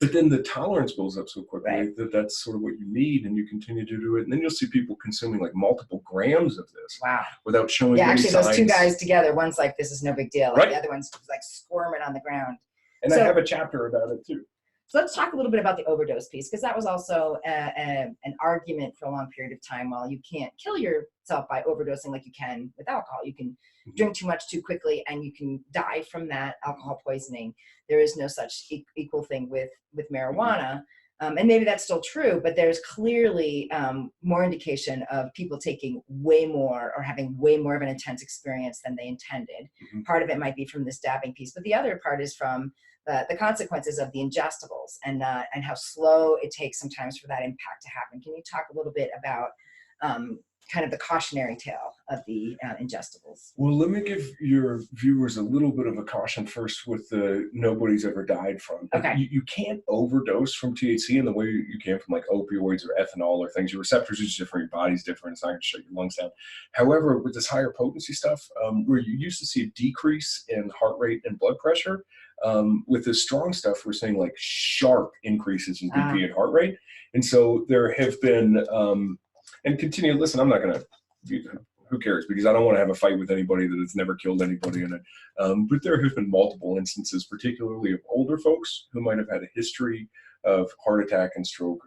But then the tolerance builds up so quickly right. that's sort of what you need, and you continue to do it. And then you'll see people consuming like multiple grams of this without showing any actually, signs. those two guys together, one's like, this is no big deal. Like right. The other one's like squirming on the ground. And I have a chapter about it too. So let's talk a little bit about the overdose piece, because that was also an argument for a long period of time. While you can't kill yourself by overdosing like you can with alcohol, you can drink too much too quickly and you can die from that alcohol poisoning. There is no such equal thing with marijuana. And maybe that's still true, but there's clearly more indication of people taking way more or having way more of an intense experience than they intended. Part of it might be from this dabbing piece, but the other part is from the consequences of the ingestibles and how slow it takes sometimes for that impact to happen. Can you talk a little bit about kind of the cautionary tale of the ingestibles? Well, let me give your viewers a little bit of a caution first with the nobody's ever died from. Okay. You can't overdose from THC in the way you can from like opioids or ethanol or things. Your receptors are just different, your body's different, it's not going to shut your lungs down. However, with this higher potency stuff, where you used to see a decrease in heart rate and blood pressure, with this strong stuff, we're seeing like sharp increases in BP and heart rate. And so there have been, and continue, listen, I'm not going to, who cares? Because I don't want to have a fight with anybody that has never killed anybody in it. But there have been multiple instances, particularly of older folks who might have had a history of heart attack and stroke,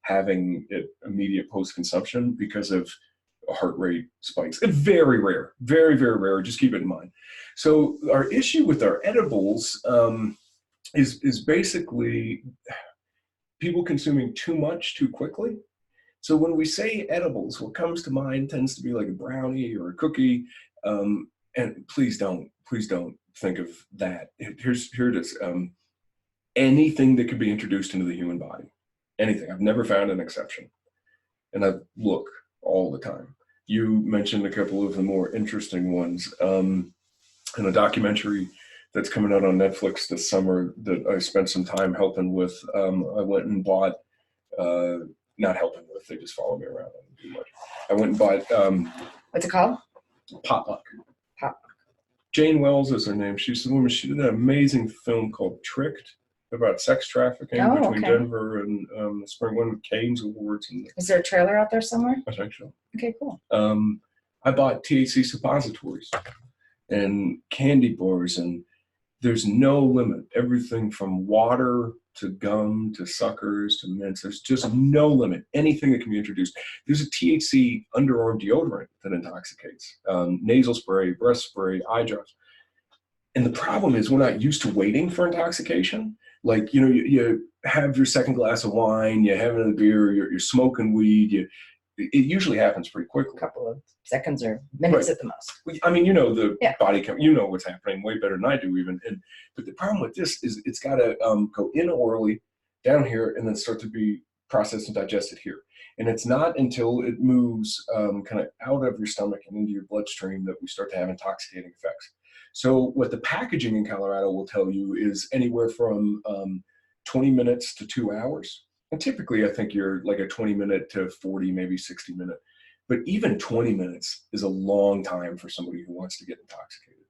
having it immediate post-consumption because of heart rate spikes. It's very rare, very, very rare. Just keep it in mind. So our issue with our edibles is basically people consuming too much too quickly. So when we say edibles, what comes to mind tends to be like a brownie or a cookie. And please don't think of that. Here it is. Anything that could be introduced into the human body, anything. I've never found an exception. And I look all the time. You mentioned a couple of the more interesting ones. In a documentary that's coming out on Netflix this summer that I spent some time helping with, I went and bought, not helping with, they just follow me around. I didn't do much. I went and bought. What's it called? Potluck. Jane Wells is her name. She's the woman, she did an amazing film called Tricked about sex trafficking between Denver and the spring one with Canes Awards. And is there a trailer out there somewhere? I think so. Okay, cool. I bought THC suppositories and candy bars, and there's no limit. Everything from water to gum to suckers to mints. There's just no limit. Anything that can be introduced. There's a THC underarm deodorant that intoxicates. Nasal spray, breast spray, eye drops. And the problem is we're not used to waiting for intoxication. Like, you know, you have your second glass of wine, you have another beer, you're smoking weed, it usually happens pretty quickly. A couple of seconds or minutes at the most. I mean, you know, the body, you know what's happening way better than I do even. But the problem with this is it's got to go in orally, down here, and then start to be processed and digested here. And it's not until it moves kind of out of your stomach and into your bloodstream that we start to have intoxicating effects. So what the packaging in Colorado will tell you is anywhere from 20 minutes to 2 hours. And typically, I think you're like a 20-minute to 40, maybe 60-minute. But even 20 minutes is a long time for somebody who wants to get intoxicated.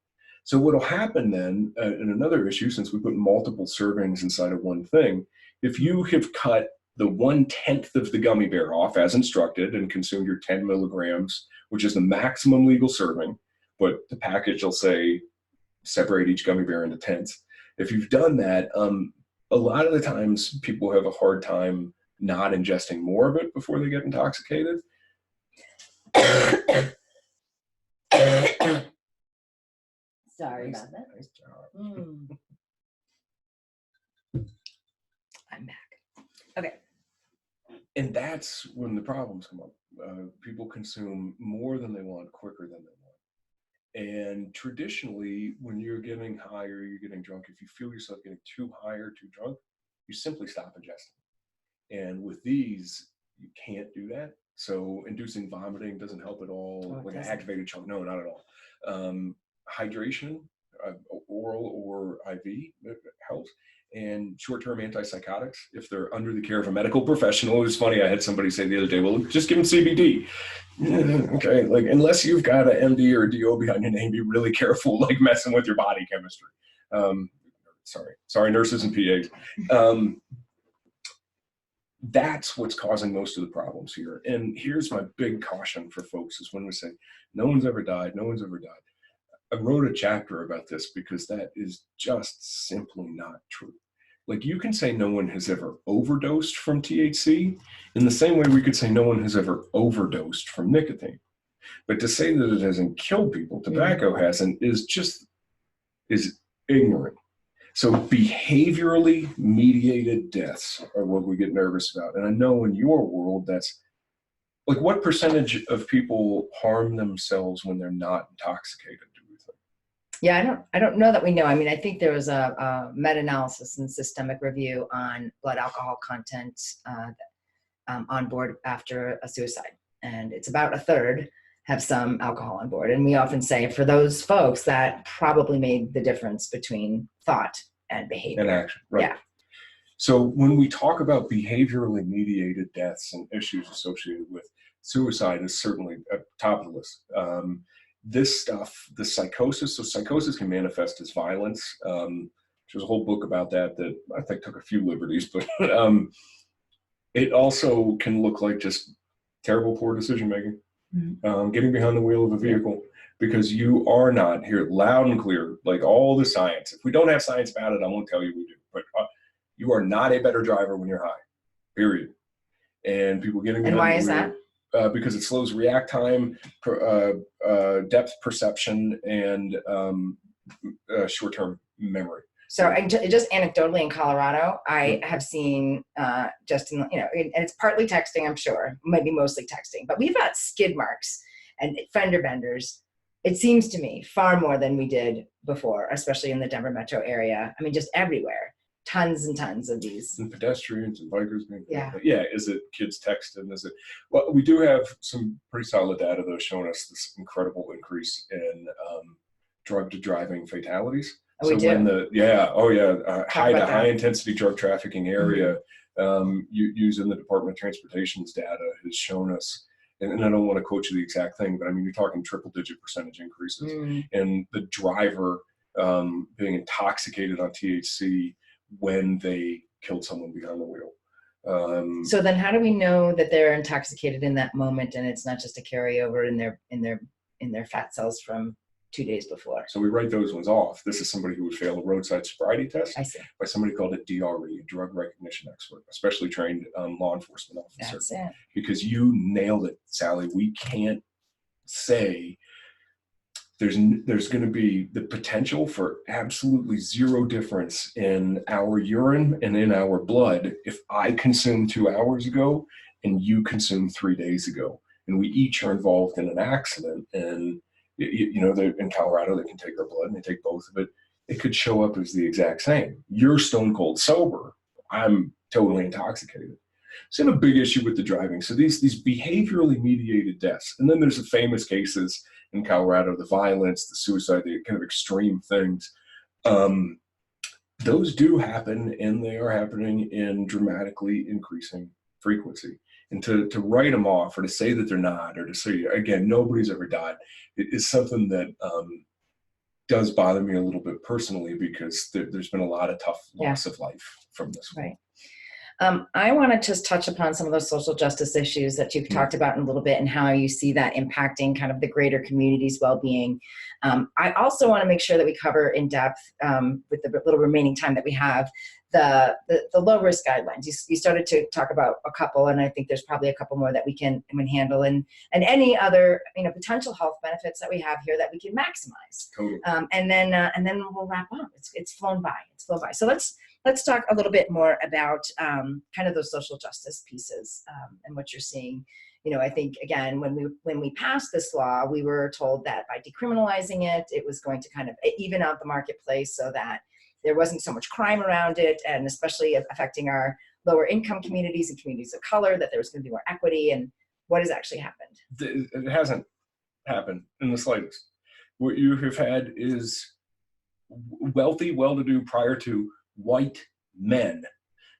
So what will happen then, and another issue, since we put multiple servings inside of one thing, if you have cut the 1/10 of the gummy bear off as instructed and consumed your 10 milligrams, which is the maximum legal serving, but the package will say separate each gummy bear into tenths. If you've done that, a lot of the times people have a hard time not ingesting more of it before they get intoxicated. Sorry about that. Nice job. I'm back. Okay. And that's when the problems come up. People consume more than they want, quicker than they want. And traditionally, when you're getting high or you're getting drunk, if you feel yourself getting too high or too drunk, you simply stop ingesting. And with these, you can't do that. So inducing vomiting doesn't help at all. Like an activated chunk, no, not at all. Hydration, oral or IV, helps. And short-term antipsychotics, if they're under the care of a medical professional. It was funny, I had somebody say the other day, well, just give them CBD. Okay, like unless you've got an MD or a DO behind your name, be really careful, like messing with your body chemistry. Sorry, nurses and PAs. That's what's causing most of the problems here. And here's my big caution for folks is when we say, no one's ever died, no one's ever died. I wrote a chapter about this because that is just simply not true. Like you can say no one has ever overdosed from THC in the same way we could say no one has ever overdosed from nicotine. But to say that it hasn't killed people, tobacco hasn't, is ignorant. So behaviorally mediated deaths are what we get nervous about. And I know in your world, that's like, what percentage of people harm themselves when they're not intoxicated? Yeah, I don't know that we know. I mean, I think there was a meta-analysis and systemic review on blood alcohol content on board after a suicide. And it's about a third have some alcohol on board. And we often say for those folks that probably made the difference between thought and behavior. And action, right. Yeah. So when we talk about behaviorally mediated deaths and issues associated with suicide is certainly at the top of the list. This stuff, the psychosis, so psychosis can manifest as violence. There's a whole book about that I think took a few liberties, but it also can look like just terrible, poor decision-making, getting behind the wheel of a vehicle, because you are not, here loud and clear, like all the science. If we don't have science about it, I won't tell you we do, but you are not a better driver when you're high, period. And people getting behind the wheel. And why is that? Because it slows react time, depth perception, and short-term memory. So just anecdotally in Colorado, I have seen just in, and it's partly texting, I'm sure, maybe mostly texting, but we've got skid marks and fender benders. It seems to me far more than we did before, especially in the Denver metro area. I mean, just everywhere. Tons and tons of these. And pedestrians and bikers. Yeah. Is it kids texting? Is it? Well, we do have some pretty solid data though showing us this incredible increase in drug to driving fatalities. Oh, so we do. When high intensity drug trafficking area, using the Department of Transportation's data has shown us, and I don't want to quote you the exact thing, but I mean, you're talking triple digit percentage increases. And the driver being intoxicated on THC when they killed someone behind the wheel. So then how do we know that they're intoxicated in that moment and it's not just a carryover in their fat cells from 2 days before? So we write those ones off. This is somebody who would fail a roadside sobriety test. I see. By somebody called a DRE, a drug recognition expert, a specially trained law enforcement officer. That's it. Because you nailed it, Sally. We can't say there's going to be the potential for absolutely zero difference in our urine and in our blood if I consumed 2 hours ago and you consumed 3 days ago, and we each are involved in an accident. And in Colorado, they can take our blood and they take both of it. It could show up as the exact same. You're stone cold sober. I'm totally intoxicated. So a big issue with the driving. So these behaviorally mediated deaths, and then there's the famous cases in Colorado, the violence, the suicide, the kind of extreme things. Those do happen, and they are happening in dramatically increasing frequency. And to write them off, or to say that they're not, or to say, again, nobody's ever died, it is something that does bother me a little bit personally, because there's been a lot of tough loss of life from this. Right. I want to just touch upon some of those social justice issues that you've talked about in a little bit, and how you see that impacting kind of the greater community's well-being. I also want to make sure that we cover in depth, with the little remaining time that we have, the low-risk guidelines. You started to talk about a couple, and I think there's probably a couple more that we can handle, and any other potential health benefits that we have here that we can maximize. Totally. And then we'll wrap up. It's flown by. So let's talk a little bit more about kind of those social justice pieces and what you're seeing I think, again, when we passed this law, we were told that by decriminalizing it, it was going to kind of even out the marketplace so that there wasn't so much crime around it, and especially affecting our lower income communities and communities of color, that there was going to be more equity. And what has actually happened? It hasn't happened in the slightest. What you have had is wealthy, well-to-do, prior to white men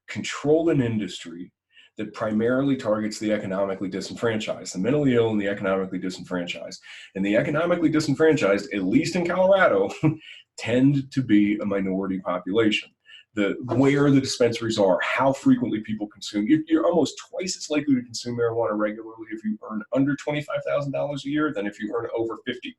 control an industry that primarily targets the economically disenfranchised, the mentally ill and the economically disenfranchised. And the economically disenfranchised, at least in Colorado, tend to be a minority population. Where the dispensaries are, how frequently people consume. You're almost twice as likely to consume marijuana regularly if you earn under $25,000 a year than if you earn over 50.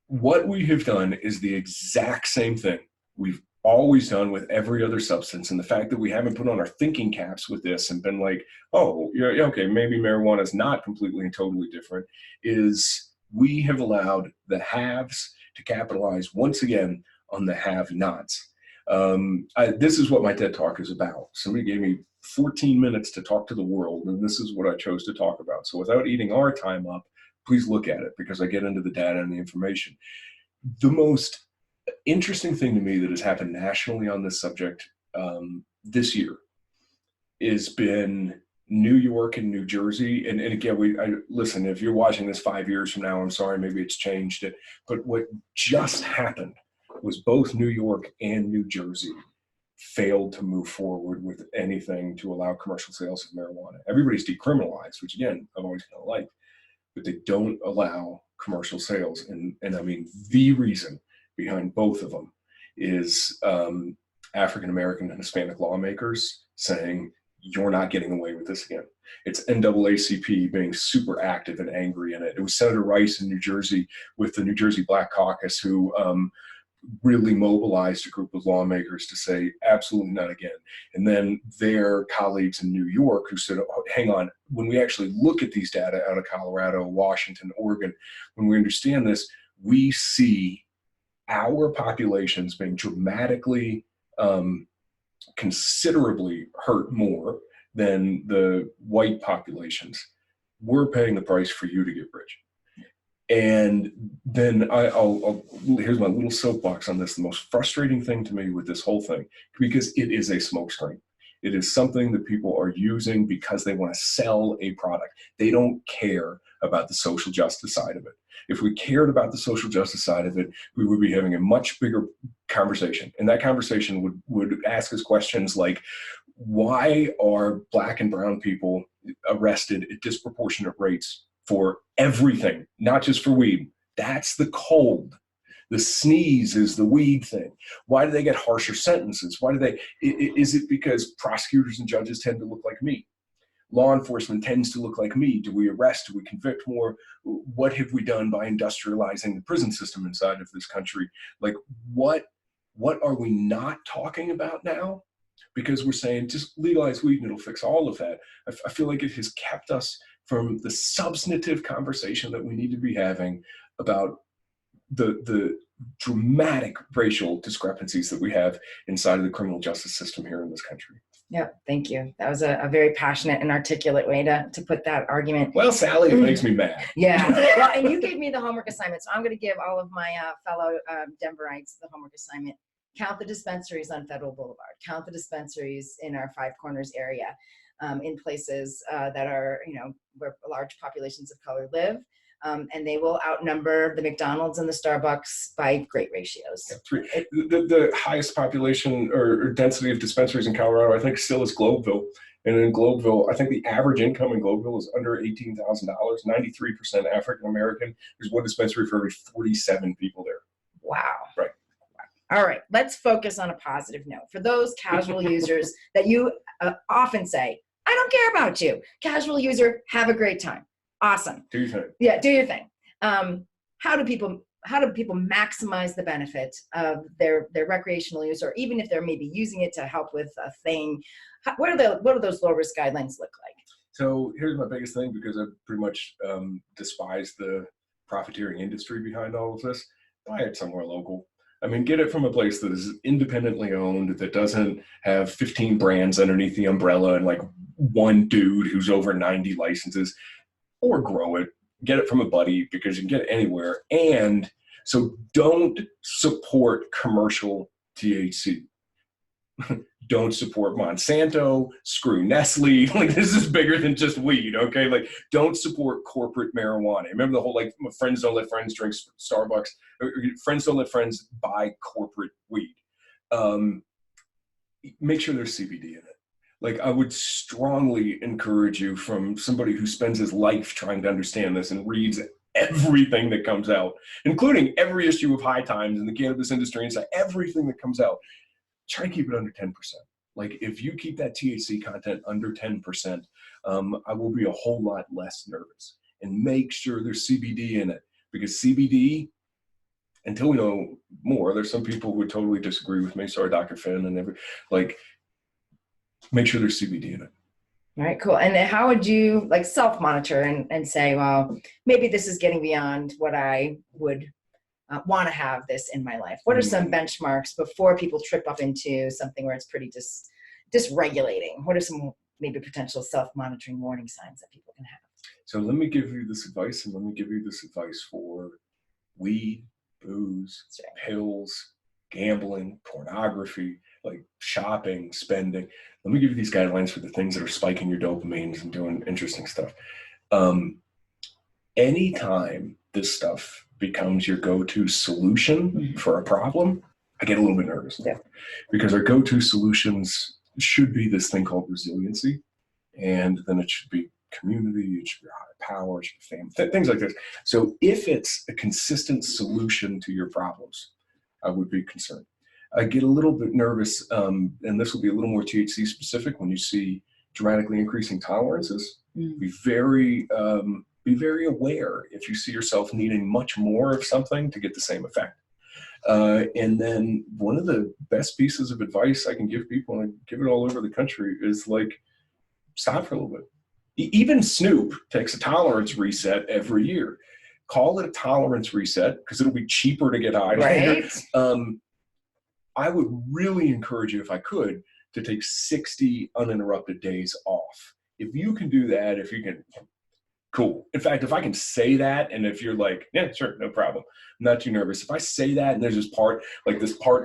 What we have done is the exact same thing we've always done with every other substance. And the fact that we haven't put on our thinking caps with this and been like, oh, yeah, okay, maybe marijuana is not completely and totally different, is we have allowed the haves to capitalize once again on the have-nots. This is what my TED Talk is about. Somebody gave me 14 minutes to talk to the world, and this is what I chose to talk about. So without eating our time up, please look at it, because I get into the data and the information. The most interesting thing to me that has happened nationally on this subject this year has been New York and New Jersey. And again, listen, if you're watching this 5 years from now, I'm sorry, maybe it's changed it. But what just happened was both New York and New Jersey failed to move forward with anything to allow commercial sales of marijuana. Everybody's decriminalized, which again, I've always kind of liked, but they don't allow commercial sales. And I mean, the reason behind both of them is African-American and Hispanic lawmakers saying, you're not getting away with this again. It's NAACP being super active and angry in it. It was Senator Rice in New Jersey with the New Jersey Black Caucus who really mobilized a group of lawmakers to say, absolutely not again. And then their colleagues in New York who said, oh, hang on, when we actually look at these data out of Colorado, Washington, Oregon, when we understand this, we see our populations being dramatically, considerably hurt more than the white populations. We're paying the price for you to get rich. And then here's my little soapbox on this. The most frustrating thing to me with this whole thing, because it is a smokescreen. It is something that people are using because they want to sell a product. They don't care about the social justice side of it. If we cared about the social justice side of it, we would be having a much bigger conversation. And that conversation would ask us questions like, why are Black and brown people arrested at disproportionate rates for everything, not just for weed? That's the cold. The sneeze is the weed thing. Why do they get harsher sentences? Is it because prosecutors and judges tend to look like me? Law enforcement tends to look like me. Do we arrest? Do we convict more? What have we done by industrializing the prison system inside of this country? Like, what are we not talking about now? Because we're saying just legalize weed and it'll fix all of that. I feel like it has kept us from the substantive conversation that we need to be having about the dramatic racial discrepancies that we have inside of the criminal justice system here in this country. Yeah, thank you. That was a very passionate and articulate way to put that argument. Well, Sally, it makes me mad. Yeah. Well, and you gave me the homework assignment, so I'm going to give all of my fellow Denverites the homework assignment. Count the dispensaries on Federal Boulevard. Count the dispensaries in our Five Corners area, in places that are, where large populations of color live. And they will outnumber the McDonald's and the Starbucks by great ratios. Yeah, the highest population or density of dispensaries in Colorado, I think, still is Globeville. And in Globeville, I think the average income in Globeville is under $18,000, 93% African American. There's one dispensary for every 47 people there. Wow. Right. All right, let's focus on a positive note. For those casual users that you often say, I don't care about you. Casual user, have a great time. Awesome. Do your thing. Yeah, do your thing. How do people maximize the benefit of their recreational use, or even if they're maybe using it to help with a thing? What do those low risk guidelines look like? So here's my biggest thing, because I pretty much despise the profiteering industry behind all of this. Buy it somewhere local. I mean, get it from a place that is independently owned, that doesn't have 15 brands underneath the umbrella and like one dude who's over 90 licenses, or grow it, get it from a buddy, because you can get it anywhere. And so don't support commercial THC. Don't support Monsanto, screw Nestle. Like, this is bigger than just weed, okay? Like, don't support corporate marijuana. Remember the whole, like, friends don't let friends drink Starbucks, or friends don't let friends buy corporate weed. Make sure there's CBD in it. Like, I would strongly encourage you, from somebody who spends his life trying to understand this and reads everything that comes out, including every issue of High Times and the cannabis industry, and everything that comes out, try to keep it under 10%. Like, if you keep that THC content under 10%, I will be a whole lot less nervous. And make sure there's CBD in it, because CBD, until we know more, there's some people who would totally disagree with me. Sorry, Dr. Finn, and make sure there's CBD in it. All right, cool. And how would you like self-monitor and say, well, maybe this is getting beyond what I would want to have this in my life? What are some benchmarks before people trip up into something where it's pretty dysregulating? What are some maybe potential self-monitoring warning signs that people can have? So let me give you this advice, and let me give you this advice for weed, booze, pills, gambling, pornography, like shopping, spending. Let me give you these guidelines for the things that are spiking your dopamines and doing interesting stuff. Anytime this stuff becomes your go-to solution for a problem, I get a little bit nervous. Yeah. Because our go-to solutions should be this thing called resiliency, and then it should be community, it should be higher power, it should be family, things like this. So if it's a consistent solution to your problems, I would be concerned. I get a little bit nervous, and this will be a little more THC specific, when you see dramatically increasing tolerances. Be very aware if you see yourself needing much more of something to get the same effect. And then one of the best pieces of advice I can give people, and I give it all over the country, is like, stop for a little bit. Even Snoop takes a tolerance reset every year. Call it a tolerance reset, because it'll be cheaper to get high later. Right. I would really encourage you, if I could, to take 60 uninterrupted days off. If you can do that, if you can, cool. In fact, if I can say that, and if you're like, yeah, sure, no problem, I'm not too nervous. If I say that, and there's this part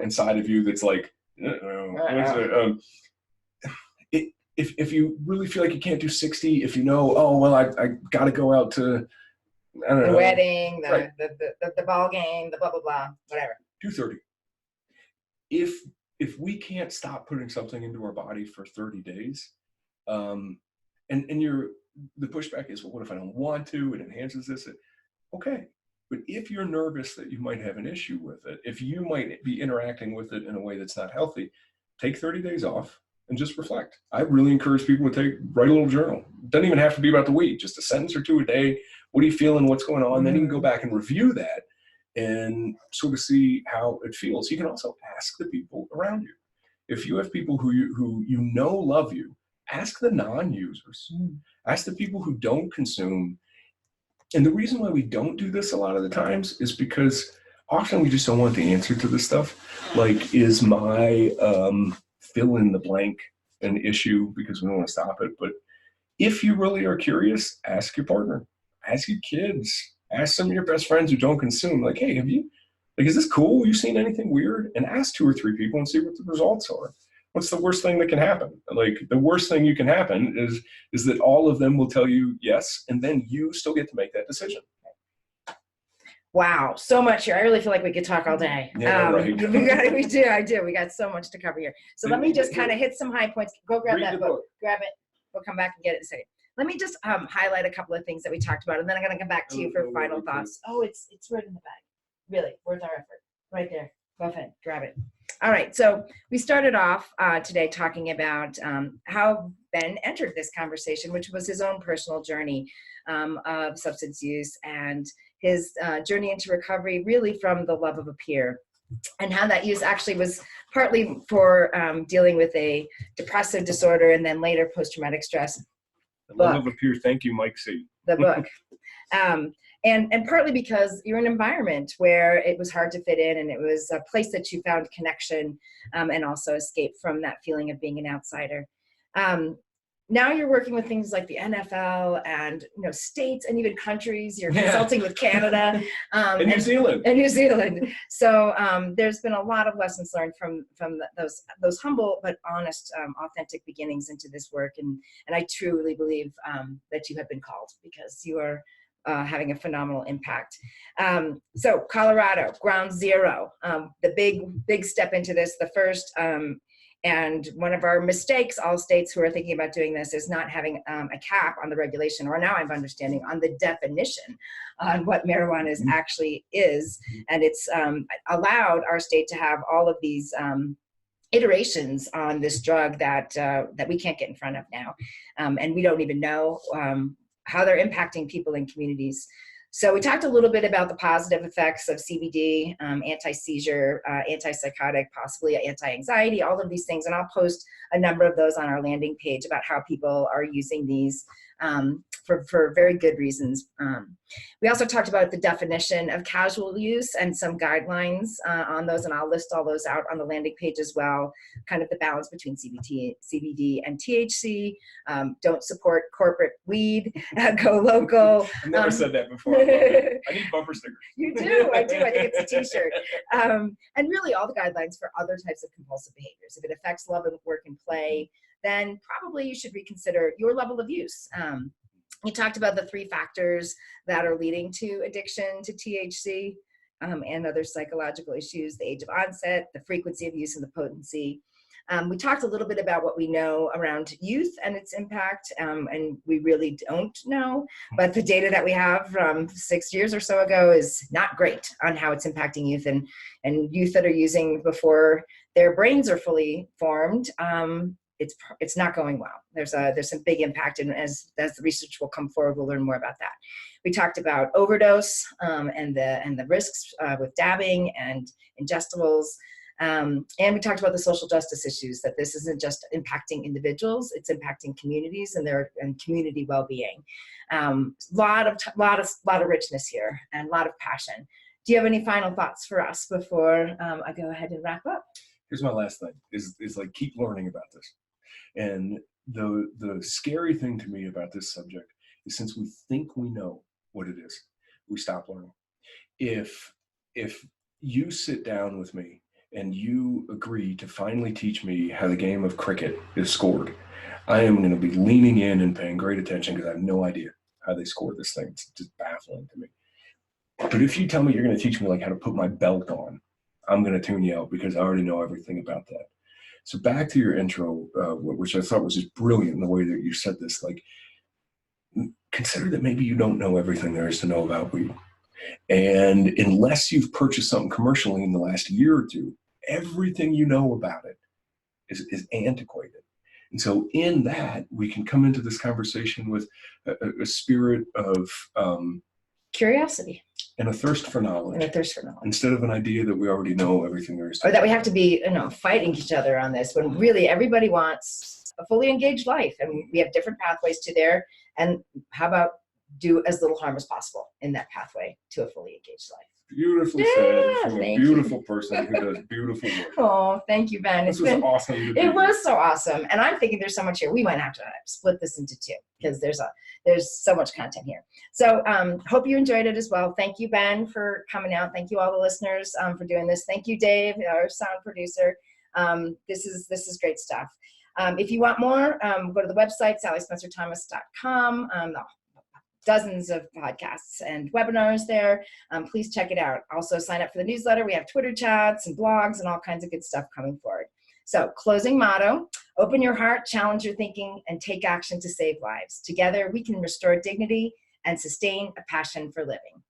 inside of you that's like, if you really feel like you can't do 60, if you know, oh, well, I got to go out to, I don't know. The wedding, the ball game, the blah, blah, blah, whatever. Do 30. If we can't stop putting something into our body for 30 days, and the pushback is, well, what if I don't want to? It enhances this. Okay. But if you're nervous that you might have an issue with it, if you might be interacting with it in a way that's not healthy, take 30 days off and just reflect. I really encourage people to write a little journal. It doesn't even have to be about the weed, just a sentence or two a day. What are you feeling? What's going on? Then you can go back and review that and sort of see how it feels. You can also ask the people around you. If you have people who you know love you, ask the non-users. Ask the people who don't consume. And the reason why we don't do this a lot of the times is because often we just don't want the answer to this stuff. Like, is my fill in the blank an issue, because we don't want to stop it? But if you really are curious, ask your partner, ask your kids, ask some of your best friends who don't consume. Like, hey, is this cool? Have you seen anything weird? And ask 2 or 3 people and see what the results are. What's the worst thing that can happen? Like, the worst thing you can happen is that all of them will tell you yes, and then you still get to make that decision. Wow, so much here. I really feel like we could talk all day. Yeah, right. I do. We got so much to cover here. So let me just kind of hit some high points. Go grab that book. Grab it. We'll come back and get it in a second. Let me just highlight a couple of things that we talked about, and then I'm going to come back to you for final thoughts. Oh, it's right in the bag. Really, worth our effort. Right there. Go ahead, grab it. All right, so we started off today talking about how Ben entered this conversation, which was his own personal journey of substance use, and his journey into recovery, really from the love of a peer, and how that use actually was partly for dealing with a depressive disorder, and then later post-traumatic stress. The love of a peer. Thank you, Mike C. The book. And partly because you're in an environment where it was hard to fit in, and it was a place that you found connection and also escape from that feeling of being an outsider. now you're working with things like the NFL and states and even countries. You're consulting with Canada and New Zealand. And New Zealand. So there's been a lot of lessons learned from those humble but honest, authentic beginnings into this work. And I truly believe that you have been called, because you are having a phenomenal impact. So Colorado, ground zero, the big step into this, the first. And one of our mistakes, all states who are thinking about doing this, is not having a cap on the regulation, or now I'm understanding on the definition on what marijuana actually is. And it's allowed our state to have all of these iterations on this drug that we can't get in front of now. And we don't even know how they're impacting people in communities. So we talked a little bit about the positive effects of CBD, anti-seizure, antipsychotic, possibly anti-anxiety, all of these things. And I'll post a number of those on our landing page about how people are using these for very good reasons. We also talked about the definition of casual use and some guidelines on those, and I'll list all those out on the landing page as well, kind of the balance between CBD and THC. Don't support corporate weed, go local. I've never said that before. I need bumper stickers. You do, I do. I think it's a t-shirt. And really all the guidelines for other types of compulsive behaviors. If it affects love and work and play, then probably you should reconsider your level of use. You talked about the 3 factors that are leading to addiction to THC and other psychological issues: the age of onset, the frequency of use, and the potency. We talked a little bit about what we know around youth and its impact, and we really don't know, but the data that we have from 6 years or so ago is not great on how it's impacting youth, and youth that are using before their brains are fully formed. It's not going well. There's some big impact, and as the research will come forward, we'll learn more about that. We talked about overdose and the risks with dabbing and ingestibles. And we talked about the social justice issues, that this isn't just impacting individuals, it's impacting communities and community well-being. Lot of richness here and a lot of passion. Do you have any final thoughts for us before I go ahead and wrap up? Here's my last thing, is like, keep learning about this. And the scary thing to me about this subject is, since we think we know what it is, we stop learning. If you sit down with me and you agree to finally teach me how the game of cricket is scored, I am going to be leaning in and paying great attention, because I have no idea how they score this thing. It's just baffling to me. But if you tell me you're going to teach me like how to put my belt on, I'm going to tune you out, because I already know everything about that. So back to your intro, which I thought was just brilliant in the way that you said this, like, consider that maybe you don't know everything there is to know about weed. And unless you've purchased something commercially in the last year or two, everything you know about it is antiquated. And so in that, we can come into this conversation with a spirit of curiosity and a thirst for knowledge. Instead of an idea that we already know everything there is to know. Or that we have to be, fighting each other on this, when really everybody wants a fully engaged life, and we have different pathways to there. And how about do as little harm as possible in that pathway to a fully engaged life? Beautifully said from a beautiful person who does beautiful work. Oh, thank you, Ben. This was awesome. It was so awesome. And I'm thinking there's so much here. We might have to split this into 2, because there's so much content here. So hope you enjoyed it as well. Thank you, Ben, for coming out. Thank you, all the listeners, for doing this. Thank you, Dave, our sound producer. This is great stuff. If you want more, go to the website, sallyspencerthomas.com. Dozens of podcasts and webinars there. Please check it out. Also sign up for the newsletter. We have Twitter chats and blogs and all kinds of good stuff coming forward. So, closing motto: open your heart, challenge your thinking, and take action to save lives. Together, we can restore dignity and sustain a passion for living.